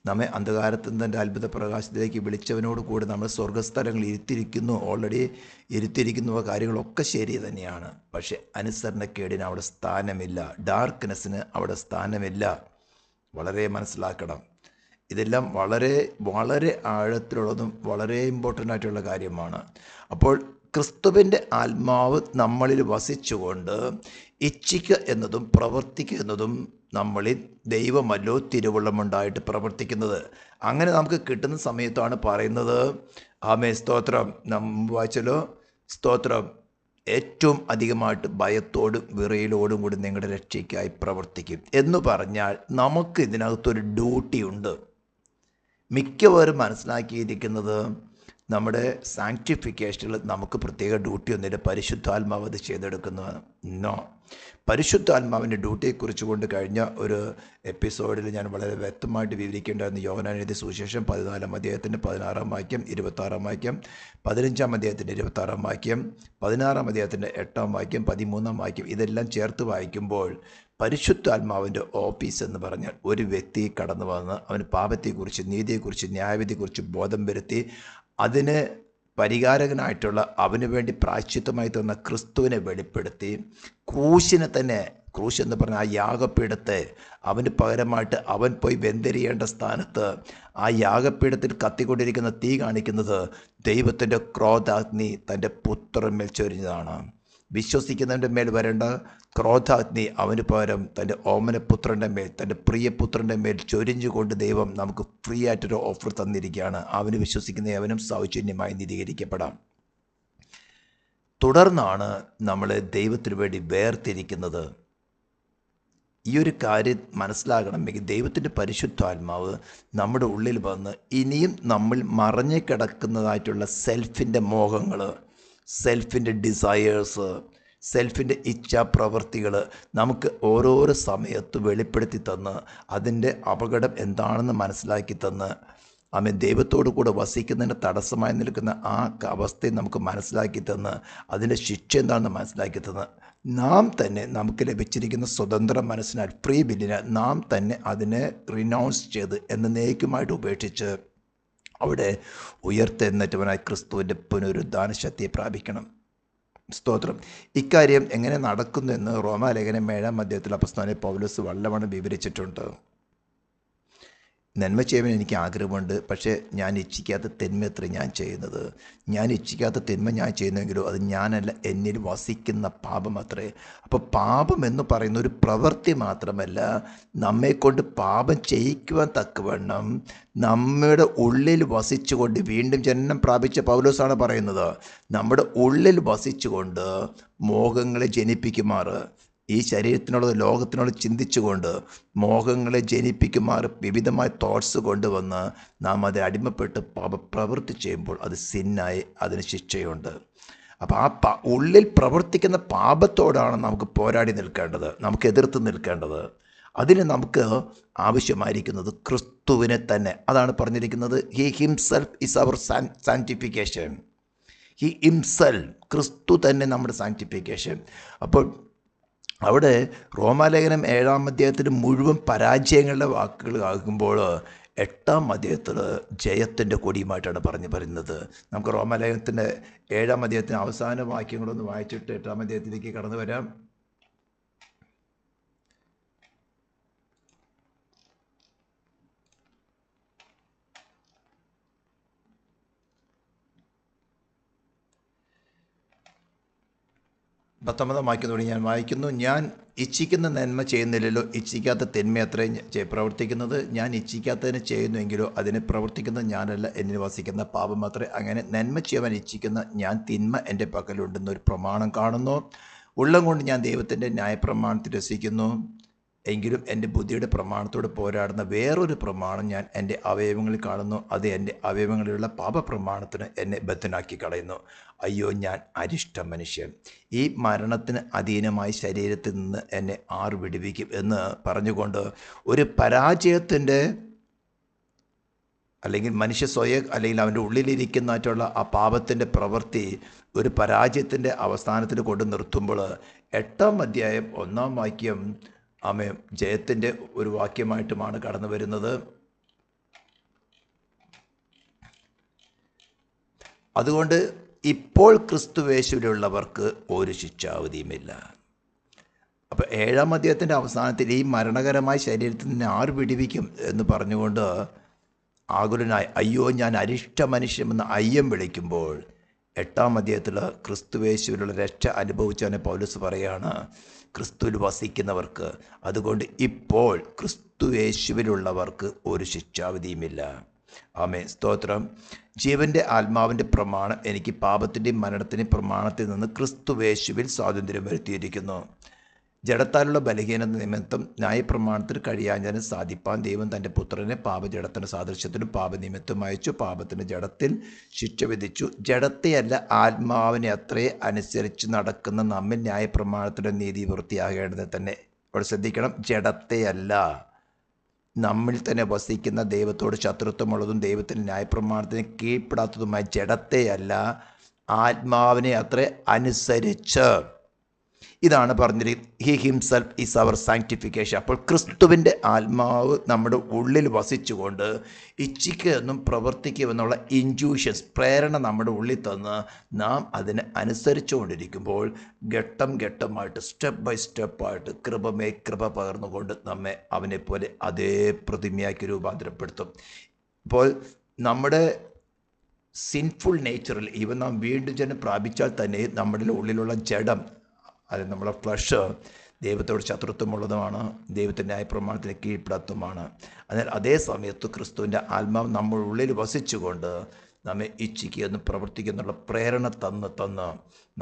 A: നമ്മെ അന്ധകാരത്തിൽ നിന്ന് അത്ഭുത പ്രകാശത്തിലേക്ക് വിളിച്ചവനോട് കൂടി നമ്മൾ സ്വർഗസ്ഥലങ്ങളിൽ ഓൾറെഡി ഇരുത്തിയിരിക്കുന്ന കാര്യങ്ങളൊക്കെ ശരി തന്നെയാണ്. പക്ഷെ അനുസരണക്കേടിന് അവിടെ സ്ഥാനമില്ല, ഡാർക്ക്നെസ്സിന് അവിടെ സ്ഥാനമില്ല. വളരെ മനസ്സിലാക്കണം. ഇതെല്ലാം വളരെ വളരെ ആഴത്തിലുള്ളതും വളരെ ഇമ്പോർട്ടൻ്റ് ആയിട്ടുള്ള കാര്യമാണ്. അപ്പോൾ ക്രിസ്തുവിൻ്റെ ആത്മാവ് നമ്മളിൽ വസിച്ചുകൊണ്ട് ഇച്ഛിക്കുക എന്നതും പ്രവർത്തിക്കുക എന്നതും നമ്മളിൽ ദൈവമല്ലോ തിരുവുള്ളമുണ്ടായിട്ട് പ്രവർത്തിക്കുന്നത്. അങ്ങനെ നമുക്ക് കിട്ടുന്ന സമയത്താണ് പറയുന്നത്, ആമേ സ്തോത്രം, നാം വായിച്ചല്ലോ, സ്തോത്രം, ഏറ്റവും അധികമായിട്ട് ഭയത്തോടും വിറയലോടും കൂടി നിങ്ങളുടെ രക്ഷയ്ക്കായി പ്രവർത്തിക്കും എന്ന് പറഞ്ഞാൽ നമുക്ക് ഇതിനകത്തൊരു ഡ്യൂട്ടി ഉണ്ട്. മിക്കവരും മനസ്സിലാക്കിയിരിക്കുന്നത് നമ്മുടെ സാങ്ക്ടിഫിക്കേഷനിൽ നമുക്ക് പ്രത്യേക ഡ്യൂട്ടി ഒന്നുമില്ല, പരിശുദ്ധാത്മാവ് അത് ചെയ്തെടുക്കുന്നതാണ്. നോ, പരിശുദ്ധാത്മാവിൻ്റെ ഡ്യൂട്ടിയെക്കുറിച്ച് കൊണ്ട് കഴിഞ്ഞ ഒരു എപ്പിസോഡിൽ ഞാൻ വളരെ വ്യക്തമായിട്ട് വിവരിക്കേണ്ടായിരുന്നു. യോഹന്നാൻ എഴുതിയ സുവിശേഷം 14-ാം അധ്യായത്തിൻ്റെ 16-ാം വാക്യം, 26-ാം വാക്യം, 15-ാം അധ്യായത്തിൻ്റെ 26-ാം വാക്യം, 16-ാം അധ്യായത്തിൻ്റെ 8-ാം വാക്യം, 13-ാം വാക്യം, ഇതെല്ലാം ചേർത്ത് വായിക്കുമ്പോൾ പരിശുദ്ധാത്മാവിൻ്റെ ഓഫീസ് എന്ന് പറഞ്ഞാൽ ഒരു വ്യക്തി കടന്നു വന്ന് അവന് പാപത്തെക്കുറിച്ച്, നീതിയെക്കുറിച്ച്, ന്യായവിധിയെക്കുറിച്ച് ബോധം വരുത്തി അതിന് പരിഹാരകനായിട്ടുള്ള അവന് വേണ്ടി പ്രായശ്ചിത്തമായി തന്ന ക്രിസ്തുവിനെ വെളിപ്പെടുത്തി ക്രൂശിനെ തന്നെ, ക്രൂശ് എന്ന് പറഞ്ഞാൽ ആ യാഗപീഠത്തെ അവന് പകരമായിട്ട് അവൻ പോയി വെന്തെരിയേണ്ട സ്ഥാനത്ത് ആ യാഗപീഠത്തിൽ കത്തിക്കൊണ്ടിരിക്കുന്ന തീ കാണിക്കുന്നത് ദൈവത്തിൻ്റെ ക്രോധാഗ്നി തൻ്റെ പുത്രന്മേൽ ചൊരിഞ്ഞതാണ്. വിശ്വസിക്കുന്നവൻ്റെ മേൽ വരേണ്ട ക്രോധാഗ്നി അവന് പകരം തൻ്റെ ഓമനപുത്രൻ്റെ മേൽ, തൻ്റെ പ്രിയപുത്രൻ്റെ മേൽ ചൊരിഞ്ഞുകൊണ്ട് ദൈവം നമുക്ക് ഫ്രീ ആയിട്ടൊരു ഓഫർ തന്നിരിക്കുകയാണ്. അവന് വിശ്വസിക്കുന്ന അവനും സൗജന്യമായി നീതീകരിക്കപ്പെടാം. തുടർന്നാണ് നമ്മൾ ദൈവത്തിന് വേണ്ടി വേർതിരിക്കുന്നത്. ഈ ഒരു കാര്യം മനസ്സിലാകണമെങ്കിൽ ദൈവത്തിൻ്റെ പരിശുദ്ധാത്മാവ് നമ്മുടെ ഉള്ളിൽ വന്ന് ഇനിയും നമ്മൾ മറഞ്ഞു കിടക്കുന്നതായിട്ടുള്ള സെൽഫിൻ്റെ മോഹങ്ങൾ, സെൽഫിൻ്റെ ഡിസയേഴ്സ്, സെൽഫിൻ്റെ ഇച്ഛാപ്രവൃത്തികൾ നമുക്ക് ഓരോരോ സമയത്ത് വെളിപ്പെടുത്തി തന്ന് അതിൻ്റെ അപകടം എന്താണെന്ന് മനസ്സിലാക്കി തന്ന് ആമേൻ ദൈവത്തോടു കൂടെ വസിക്കുന്നതിന് തടസ്സമായി നിൽക്കുന്ന ആ അവസ്ഥയെ നമുക്ക് മനസ്സിലാക്കി തന്ന് അതിൻ്റെ ശിക്ഷ എന്താണെന്ന് മനസ്സിലാക്കി തന്ന് നാം തന്നെ നമുക്ക് ലഭിച്ചിരിക്കുന്ന സ്വതന്ത്ര മനസ്സിനാൽ, ഫ്രീ വില്ലിനാൽ നാം തന്നെ അതിനെ റിനൗൺസ് ചെയ്ത് എന്നേക്കുമായിട്ട് ഉപേക്ഷിച്ച് അവിടെ ഉയർത്തെഴുന്നേറ്റവനായി ക്രിസ്തുവിൻ്റെ പുനരുദ്ധാന ശക്തിയെ പ്രാപിക്കണം. സ്തോത്രം. ഇക്കാര്യം എങ്ങനെ നടക്കുന്നു എന്ന് റോമാലേഖനം 7-ാം അധ്യായത്തിൽ അപ്പോസ്തലനായ പൗലോസ് വല്ലവണ്ണം വിവരിച്ചിട്ടുണ്ട്. നന്മ ചെയ്യാൻ എനിക്ക് ആഗ്രഹമുണ്ട്, പക്ഷേ ഞാൻ ഇച്ഛിക്കാത്ത തിന്മ എത്ര ഞാൻ ചെയ്യുന്നത്. ഞാൻ ഇച്ഛിക്കാത്ത തിന്മ ഞാൻ ചെയ്യുന്നെങ്കിലോ അത് ഞാനല്ല, എന്നിൽ വസിക്കുന്ന പാപം അത്രേ. അപ്പോൾ പാപം എന്ന് പറയുന്ന ഒരു പ്രവൃത്തി മാത്രമല്ല, നമ്മെക്കൊണ്ട് പാപം ചെയ്യിക്കുവാൻ തക്കവണ്ണം നമ്മുടെ ഉള്ളിൽ വസിച്ചുകൊണ്ട്, വീണ്ടും ജനനം പ്രാപിച്ച പൗലോസാണ് പറയുന്നത്, നമ്മുടെ ഉള്ളിൽ വസിച്ചുകൊണ്ട് മോഹങ്ങളെ ജനിപ്പിക്കുമാറ്, ഈ ശരീരത്തിനുള്ളത് ലോകത്തിനോട് ചിന്തിച്ചുകൊണ്ട് മോഹങ്ങളെ ജനിപ്പിക്കുമാറ് വിവിധമായ തോട്ട്സ് കൊണ്ടുവന്ന് നാം അത് അടിമപ്പെട്ട് പ്രവൃത്തി ചെയ്യുമ്പോൾ അത് സിന്നായി, അതിന് ശിക്ഷയുണ്ട്. അപ്പോൾ ആ ഉള്ളിൽ പ്രവർത്തിക്കുന്ന പാപത്തോടാണ് നമുക്ക് പോരാടി നിൽക്കേണ്ടത്, നമുക്ക് എതിർത്ത് നിൽക്കേണ്ടത്. അതിന് നമുക്ക് ആവശ്യമായിരിക്കുന്നത് ക്രിസ്തുവിനെ തന്നെ. അതാണ് പറഞ്ഞിരിക്കുന്നത്, he himself is our sanctification. He himself, ക്രിസ്തു തന്നെ നമ്മുടെ സാങ്ക്ടിഫിക്കേഷൻ. അപ്പോൾ അവിടെ റോമാലേഖനം 7-ാം അധ്യായത്തിന് മുഴുവൻ പരാജയങ്ങളുടെ വാക്കുകൾ ആകുമ്പോൾ 8-ാം അധ്യായത്തിൽ ജയത്തിൻ്റെ കൊടിയുമായിട്ടാണ് പറയുന്നത്. നമുക്ക് റോമാലേഖനത്തിൻ്റെ 7-ാം അധ്യായത്തിന് അവസാന വാക്യങ്ങളൊന്ന് വായിച്ചിട്ട് 8-ാം അധ്യായത്തിലേക്ക് കടന്നു വരാം. പത്തൊമ്പതാം വാക്യത്തോടെ ഞാൻ വായിക്കുന്നു, ഞാൻ ഇച്ഛിക്കുന്ന നന്മ ചെയ്യുന്നില്ലല്ലോ, ഇച്ഛിക്കാത്ത തിന്മ അത്രയും പ്രവർത്തിക്കുന്നത്. ഞാൻ ഇച്ഛിക്കാത്തതിന് ചെയ്യുന്നുവെങ്കിലോ അതിനെ പ്രവർത്തിക്കുന്നത് ഞാനല്ല, എന്നിൽ വസിക്കുന്ന പാപം അത്രേ. അങ്ങനെ നന്മ ചെയ്യുവാൻ ഇച്ഛിക്കുന്ന ഞാൻ തിന്മ എൻ്റെ പക്കലുണ്ടെന്നൊരു പ്രമാണം കാണുന്നു. ഉള്ളം കൊണ്ട് ഞാൻ ദൈവത്തിൻ്റെ ന്യായപ്രമാണത്തിൽ രസിക്കുന്നു, എങ്കിലും എൻ്റെ ബുദ്ധിയുടെ പ്രമാണത്തോട് പോരാടുന്ന വേറൊരു പ്രമാണം ഞാൻ എൻ്റെ അവയവങ്ങളിൽ കാണുന്നു. അത് എൻ്റെ അവയവങ്ങളിലുള്ള പാപപ്രമാണത്തിന് എന്നെ ബദ്ധനാക്കി കളയുന്നു. അയ്യോ, ഞാൻ അരിഷ്ട മനുഷ്യൻ, ഈ മരണത്തിന് അധീനമായ ശരീരത്തിൽ നിന്ന് എന്നെ ആർ വിടുവിക്കും എന്ന് പറഞ്ഞുകൊണ്ട് ഒരു പരാജയത്തിൻ്റെ, അല്ലെങ്കിൽ മനുഷ്യ അല്ലെങ്കിൽ അവൻ്റെ ഉള്ളിലിരിക്കുന്നതായിട്ടുള്ള ആ പാപത്തിൻ്റെ പ്രവൃത്തി ഒരു പരാജയത്തിൻ്റെ അവസാനത്തിൽ കൊണ്ട് നിർത്തുമ്പോൾ 8-ാം അധ്യായം 1-ാം വാക്യം ജയത്തിൻ്റെ ഒരു വാക്യമായിട്ടുമാണ് കടന്നു വരുന്നത്. അതുകൊണ്ട് ഇപ്പോൾ ക്രിസ്തുവേശുവിലുള്ളവർക്ക് ഒരു ശിക്ഷാവധിയുമില്ല. അപ്പോൾ 7-ാം അധ്യായത്തിൻ്റെ അവസാനത്തിൽ ഈ മരണകരമായ ശരീരത്തിൽ നിന്ന് ആർ വിടുവിക്കും എന്ന് പറഞ്ഞുകൊണ്ട് ആകുലനായി അയ്യോ ഞാൻ അരിഷ്ട മനുഷ്യമെന്ന് അയ്യം വിളിക്കുമ്പോൾ 8-ാം അധ്യായത്തിൽ ക്രിസ്തുവേശുവിലുള്ള രക്ഷ അനുഭവിച്ചവനെ പൗലോസ് പറയുകയാണ്, ക്രിസ്തുവിൽ വസിക്കുന്നവർക്ക്, അതുകൊണ്ട് ഇപ്പോൾ ക്രിസ്തുവേശുവിലുള്ളവർക്ക് ഒരു ശിക്ഷാവിധിയുമില്ല. ആമേൻ, സ്തോത്രം. ജീവൻ്റെ ആത്മാവിൻ്റെ പ്രമാണം എനിക്ക് പാപത്തിൻ്റെയും മരണത്തിൻ്റെയും പ്രമാണത്തിൽ നിന്ന് ക്രിസ്തുവേശുവിൽ സ്വാതന്ത്ര്യം വരുത്തിയിരിക്കുന്നു. ജഡത്താലുള്ള ബലഹീനത നിമിത്തം ന്യായപ്രമാണത്തിന് കഴിയാഞ്ഞതിന് സാധിപ്പാൻ ദൈവം തൻ്റെ പുത്രനെ പാപജഡത്തിൻ്റെ സാദൃശ്യത്തിനും പാപനിമിത്തം അയച്ചു. പാപത്തിന് ജഡത്തിൽ ശിക്ഷ വിധിച്ചു. ജഡത്തെയല്ല ആത്മാവിനെ അത്രേ അനുസരിച്ച് നടക്കുന്ന നമ്മിൽ ന്യായപ്രമാണത്തിൻ്റെ നീതി വൃത്തിയാകേണ്ടത് തന്നെ. അവിടെ ശ്രദ്ധിക്കണം, ജഡത്തെയല്ല, നമ്മിൽ തന്നെ വസിക്കുന്ന ദൈവത്തോട് ശത്രുത്വമുള്ളതും ദൈവത്തിൻ്റെ ന്യായപ്രമാണത്തിന് കീഴ്പ്പെടാത്തതുമായ ജഡത്തെയല്ല, ആത്മാവിനെ അത്രേ അനുസരിച്ച്. ഇതാണ് പറഞ്ഞിരിക്കുന്നത്, he himself is our sanctification. അപ്പോൾ ക്രിസ്തുവിൻ്റെ ആത്മാവ് നമ്മുടെ ഉള്ളിൽ വസിച്ചുകൊണ്ട് ഇച്ഛിക്കുമെന്നും പ്രവർത്തിക്കുമെന്നുള്ള ഇൻറ്റ്യൂഷൻസ്, പ്രേരണ നമ്മുടെ ഉള്ളിൽ തന്ന് നാം അതിനെ അനുസരിച്ചുകൊണ്ടിരിക്കുമ്പോൾ ഘട്ടം ഘട്ടമായിട്ട് സ്റ്റെപ്പ് ബൈ സ്റ്റെപ്പായിട്ട് കൃപ പകർന്നുകൊണ്ട് നമ്മെ അവനെപ്പോലെ അതേ പ്രതിമയാക്കി രൂപാന്തരപ്പെടുത്തും. അപ്പോൾ നമ്മുടെ സിൻഫുൾ നേച്ചറിൽ ഈവൻ നാം വീണ്ടും ജനം പ്രാപിച്ചാൽ തന്നെ നമ്മുടെ ഉള്ളിലുള്ള ജഡം, അത് നമ്മളെ ഫ്ലഷ് ദൈവത്തോട് ശത്രുത്വമുള്ളതുമാണ്, ദൈവത്തിൻ്റെ ന്യായപ്രമാണത്തിന് കീഴ്പ്പെടാത്തതുമാണ്. അതിനാൽ അതേ സമയത്ത് ക്രിസ്തുവിൻ്റെ ആത്മാവ് നമ്മുടെ ഉള്ളിൽ വസിച്ചുകൊണ്ട് നമ്മെ ഇച്ഛിക്കുകയെന്ന് പ്രവർത്തിക്കുന്നുള്ള പ്രേരണ തന്ന്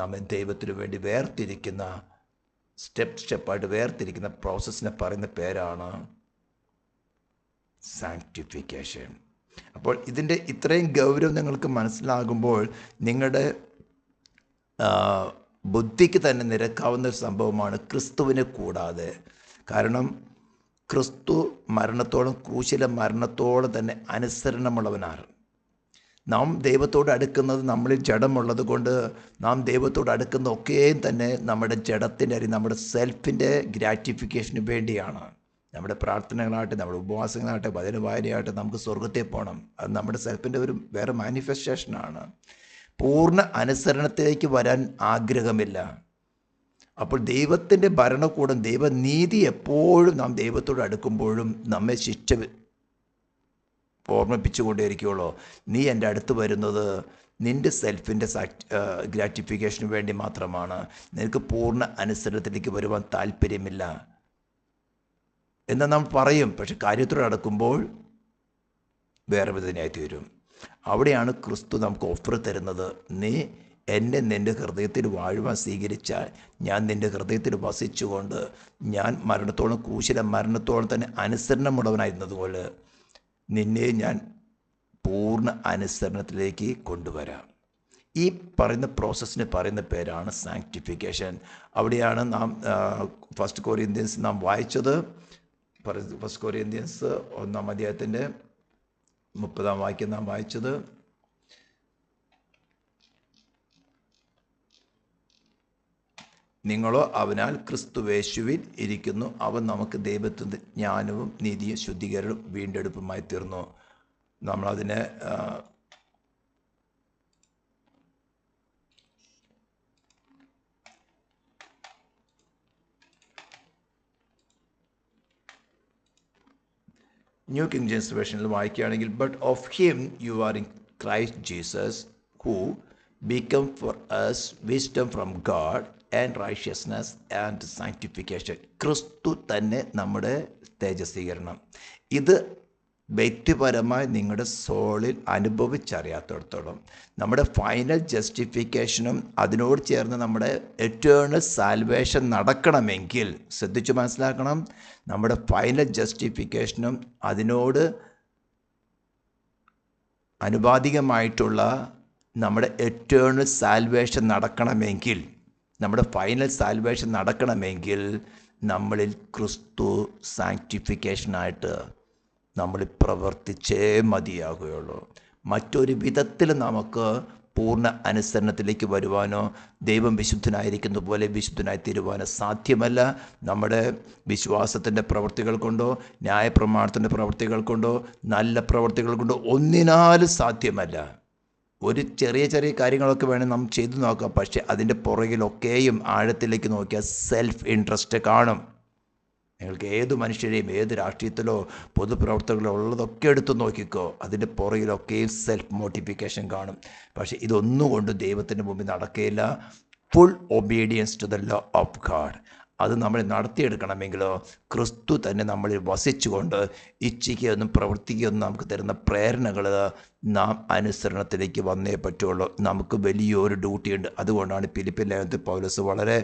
A: നമ്മെ ദൈവത്തിന് വേണ്ടി വേർതിരിക്കുന്ന സ്റ്റെപ്പായിട്ട് വേർതിരിക്കുന്ന പ്രോസസ്സിനെ പറയുന്ന പേരാണ് സാങ്ക്ടിഫിക്കേഷൻ. അപ്പോൾ ഇതിൻ്റെ ഇത്രയും ഗൗരവം നിങ്ങൾക്ക് മനസ്സിലാകുമ്പോൾ നിങ്ങളുടെ ബുദ്ധിക്ക് തന്നെ നിരക്കാവുന്ന ഒരു സംഭവമാണ് ക്രിസ്തുവിനെ കൂടാതെ. കാരണം ക്രിസ്തു മരണത്തോളം, ക്രൂശിലെ മരണത്തോളം തന്നെ അനുസരണമുള്ളവനാണ്. നാം ദൈവത്തോട് അടുക്കുന്നത് നമ്മളിൽ ജഡമുള്ളത് കൊണ്ട് നാം ദൈവത്തോട് അടുക്കുന്ന ഒക്കെയും തന്നെ നമ്മുടെ ജഡത്തിൻ്റെ, നമ്മുടെ സെൽഫിൻ്റെ ഗ്രാറ്റിഫിക്കേഷന് വേണ്ടിയാണ്. നമ്മുടെ പ്രാർത്ഥനകളാകട്ടെ, നമ്മുടെ ഉപവാസങ്ങളാകട്ടെ, വചന വായനയാകട്ടെ, നമുക്ക് സ്വർഗത്തിൽ പോകണം. അത് നമ്മുടെ സെൽഫിൻ്റെ ഒരു വേറെ മാനിഫെസ്റ്റേഷനാണ്. പൂർണ്ണ അനുസരണത്തിലേക്ക് വരാൻ ആഗ്രഹമില്ല. അപ്പോൾ ദൈവത്തിൻ്റെ ഭരണകൂടം, ദൈവനീതി എപ്പോഴും നാം ദൈവത്തോട് അടുക്കുമ്പോഴും നമ്മെ ഓർമ്മിപ്പിച്ചുകൊണ്ടേയിരിക്കുകയുള്ളൂ. നീ എൻ്റെ അടുത്ത് വരുന്നത് നിൻ്റെ സെൽഫിൻ്റെ ഗ്രാറ്റിഫിക്കേഷന് വേണ്ടി മാത്രമാണ്. നിനക്ക് പൂർണ്ണ അനുസരണത്തിലേക്ക് വരുവാൻ താല്പര്യമില്ല എന്ന് നാം പറയും. പക്ഷെ കാര്യത്തോടെ നടക്കുമ്പോൾ വേറെ വിധനായി തീരും. അവിടെയാണ് ക്രിസ്തു നമുക്ക് ഓഫർ തരുന്നത്. നീ എന്നെ നിൻ്റെ ഹൃദയത്തിൽ വാഴുവാൻ സ്വീകരിച്ചാൽ ഞാൻ നിൻ്റെ ഹൃദയത്തിൽ വസിച്ചുകൊണ്ട് ഞാൻ മരണത്തോളം ക്രൂശിലെ മരണത്തോളം തന്നെ അനുസരണമുള്ളവനായിരുന്നതുപോലെ നിന്നെ ഞാൻ പൂർണ്ണ അനുസരണത്തിലേക്ക് കൊണ്ടുവരാം. ഈ പറയുന്ന പ്രോസസ്സിന് പറയുന്ന പേരാണ് സാങ്ക്ടിഫിക്കേഷൻ. അവിടെയാണ് നാം 1 കൊറിന്ത്യൻസ് നാം വായിച്ചത്. 1 കൊറിന്ത്യൻസ് 1-ാം അധ്യായത്തിൻ്റെ 30-ാം വാക്യം നാം വായിച്ചത്. നിങ്ങളോ അവനാൽ ക്രിസ്തുവേശുവിൽ ഇരിക്കുന്നു, അവൻ നമുക്ക് ദൈവത്തിൻ്റെ ജ്ഞാനവും നീതിയും ശുദ്ധീകരണവും വീണ്ടെടുപ്പുമായി തീർന്നു. നമ്മളതിനെ ന്യൂ കിങ് ജെയിംസ് വേർഷനിൽ വായിക്കുകയാണെങ്കിൽ, but of him you are in Christ Jesus who become for us wisdom from God and righteousness and sanctification. ക്രിസ്തു തന്നെ നമ്മുടെ തേജസ്വീകരണം. ഇത് വ്യക്തിപരമായി നിങ്ങളുടെ സോളിൽ അനുഭവിച്ചറിയാത്തിടത്തോളം നമ്മുടെ ഫൈനൽ ജസ്റ്റിഫിക്കേഷനും അതിനോട് ചേർന്ന് നമ്മുടെ എറ്റേണൽ സാൽവേഷൻ നടക്കണമെങ്കിൽ ശ്രദ്ധിച്ചു മനസ്സിലാക്കണം. നമ്മുടെ ഫൈനൽ ജസ്റ്റിഫിക്കേഷനും അതിനോട് അനുപാതികമായിട്ടുള്ള നമ്മുടെ എറ്റേണൽ സാൽവേഷൻ നടക്കണമെങ്കിൽ, നമ്മുടെ ഫൈനൽ സാൽവേഷൻ നടക്കണമെങ്കിൽ നമ്മളിൽ ക്രിസ്തു സാങ്ക്ടിഫിക്കേഷനായിട്ട് നമ്മൾ പ്രവർത്തിച്ചേ മതിയാകുകയുള്ളൂ. മറ്റൊരു വിധത്തിൽ നമുക്ക് പൂർണ്ണ അനുസരണത്തിലേക്ക് വരുവാനോ ദൈവം വിശുദ്ധനായിരിക്കുന്ന പോലെ വിശുദ്ധനായി തീരുവാനോ സാധ്യമല്ല. നമ്മുടെ വിശ്വാസത്തിൻ്റെ പ്രവൃത്തികൾ കൊണ്ടോ ന്യായപ്രമാണത്തിൻ്റെ പ്രവൃത്തികൾ കൊണ്ടോ നല്ല പ്രവൃത്തികൾ കൊണ്ടോ ഒന്നിനാലും സാധ്യമല്ല. ഒരു ചെറിയ ചെറിയ കാര്യങ്ങളൊക്കെ വേണം നാം ചെയ്തു നോക്കാം. പക്ഷേ അതിൻ്റെ പുറകിലൊക്കെയും ആഴത്തിലേക്ക് നോക്കിയാൽ സെൽഫ് ഇൻട്രസ്റ്റ് കാണും. നിങ്ങൾക്ക് ഏത് മനുഷ്യരെയും ഏത് രാഷ്ട്രീയത്തിലോ പൊതുപ്രവർത്തകர்களോ ഉള്ളതൊക്കെ എടുത്ത് നോക്കിക്കോ, അതിൻ്റെ പുറകിലൊക്കെയും സെൽഫ് മോട്ടിഫിക്കേഷൻ കാണും. പക്ഷേ ഇതൊന്നുകൊണ്ട് ദൈവത്തിൻ്റെ മുമ്പിൽ നടക്കുകയില്ല. Full obedience to the law of God അത് നമ്മൾ നടത്തിയെടുക്കണമെങ്കിലോ ക്രിസ്തു തന്നെ നമ്മളിൽ വസിച്ചുകൊണ്ട് ഇച്ഛിക്കുകയൊന്നും പ്രവർത്തിക്കുകയൊന്നും നമുക്ക് തരുന്ന പ്രേരണകൾ നാം അനുസരണത്തിലേക്ക് വന്നേ പറ്റുള്ളൂ. നമുക്ക് വലിയൊരു ഡ്യൂട്ടിയുണ്ട്. അതുകൊണ്ടാണ് ഫിലിപ്പിയർ ലേഖനത്തിൽ പൗലോസ് വളരെ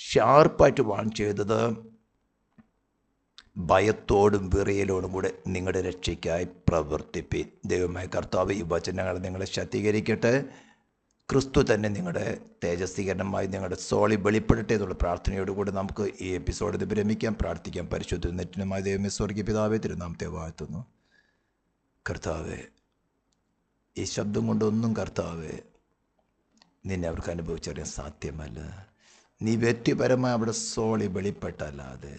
A: ഷാർപ്പായിട്ട് വാൺ ചെയ്തത്, ഭയത്തോടും വിറയലോടും കൂടെ നിങ്ങളുടെ രക്ഷയ്ക്കായി പ്രവർത്തിപ്പിൻ. ദൈവമായ കർത്താവ് ഈ വചനങ്ങൾ നിങ്ങളെ ശക്തീകരിക്കട്ടെ. ക്രിസ്തു തന്നെ നിങ്ങളുടെ തേജസ്വീകരണമായി നിങ്ങളുടെ സോളി വെളിപ്പെടട്ടെ എന്നുള്ള പ്രാർത്ഥനയോടുകൂടി നമുക്ക് ഈ എപ്പിസോഡിൽ വിരമിക്കാം, പ്രാർത്ഥിക്കാം. പരിശുദ്ധ നെറ്റിനുമായി ദൈവമേ സ്വർഗീയ പിതാവേ തിരുനാമത്തെ വാഴ്ത്തുന്നു. കർത്താവേ, ഈ ശബ്ദം കൊണ്ടൊന്നും കർത്താവേ നിന്നെ അവർക്ക് അനുഭവിച്ചറിയാൻ സാധ്യമല്ല. നീ വ്യക്തിപരമായി അവിടെ സോളി വെളിപ്പെട്ടല്ലാതെ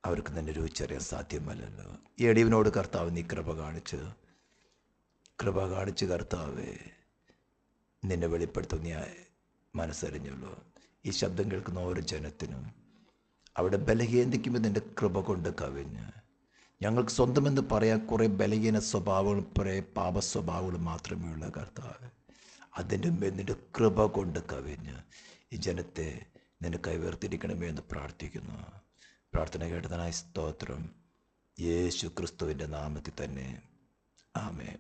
A: അവർക്ക് തന്നെ രുചിച്ചറിയാൻ സാധ്യമല്ലല്ലോ. ഈ എളിവിനോട് കർത്താവ് നീ കൃപ കാണിച്ച് കർത്താവേ നിന്നെ വെളിപ്പെടുത്തുന്ന നീ മനസ്സറിഞ്ഞുള്ളൂ. ഈ ശബ്ദം കേൾക്കുന്ന ഓരോ ജനത്തിനും അവിടെ ബലഹീനതയ്ക്കുമ്പോൾ നിൻ്റെ കൃപ കൊണ്ട് കവിഞ്ഞ് ഞങ്ങൾക്ക് സ്വന്തമെന്ന് പറയാൻ കുറേ ബലഹീന സ്വഭാവങ്ങളും കുറേ പാപ സ്വഭാവങ്ങളും മാത്രമേ ഉള്ള കർത്താവ്, അതിൻ്റെ മേൽ നിൻ്റെ കൃപ കൊണ്ട് കവിഞ്ഞ് ഈ ജനത്തെ നിന്നെ കൈവേർത്തിരിക്കണമേ എന്ന് പ്രാർത്ഥിക്കുന്നു. പ്രാർത്ഥന കേട്ടതിനായി സ്തോത്രം. യേശു ക്രിസ്തുവിൻ്റെ നാമത്തിൽ തന്നെ ആമേൻ.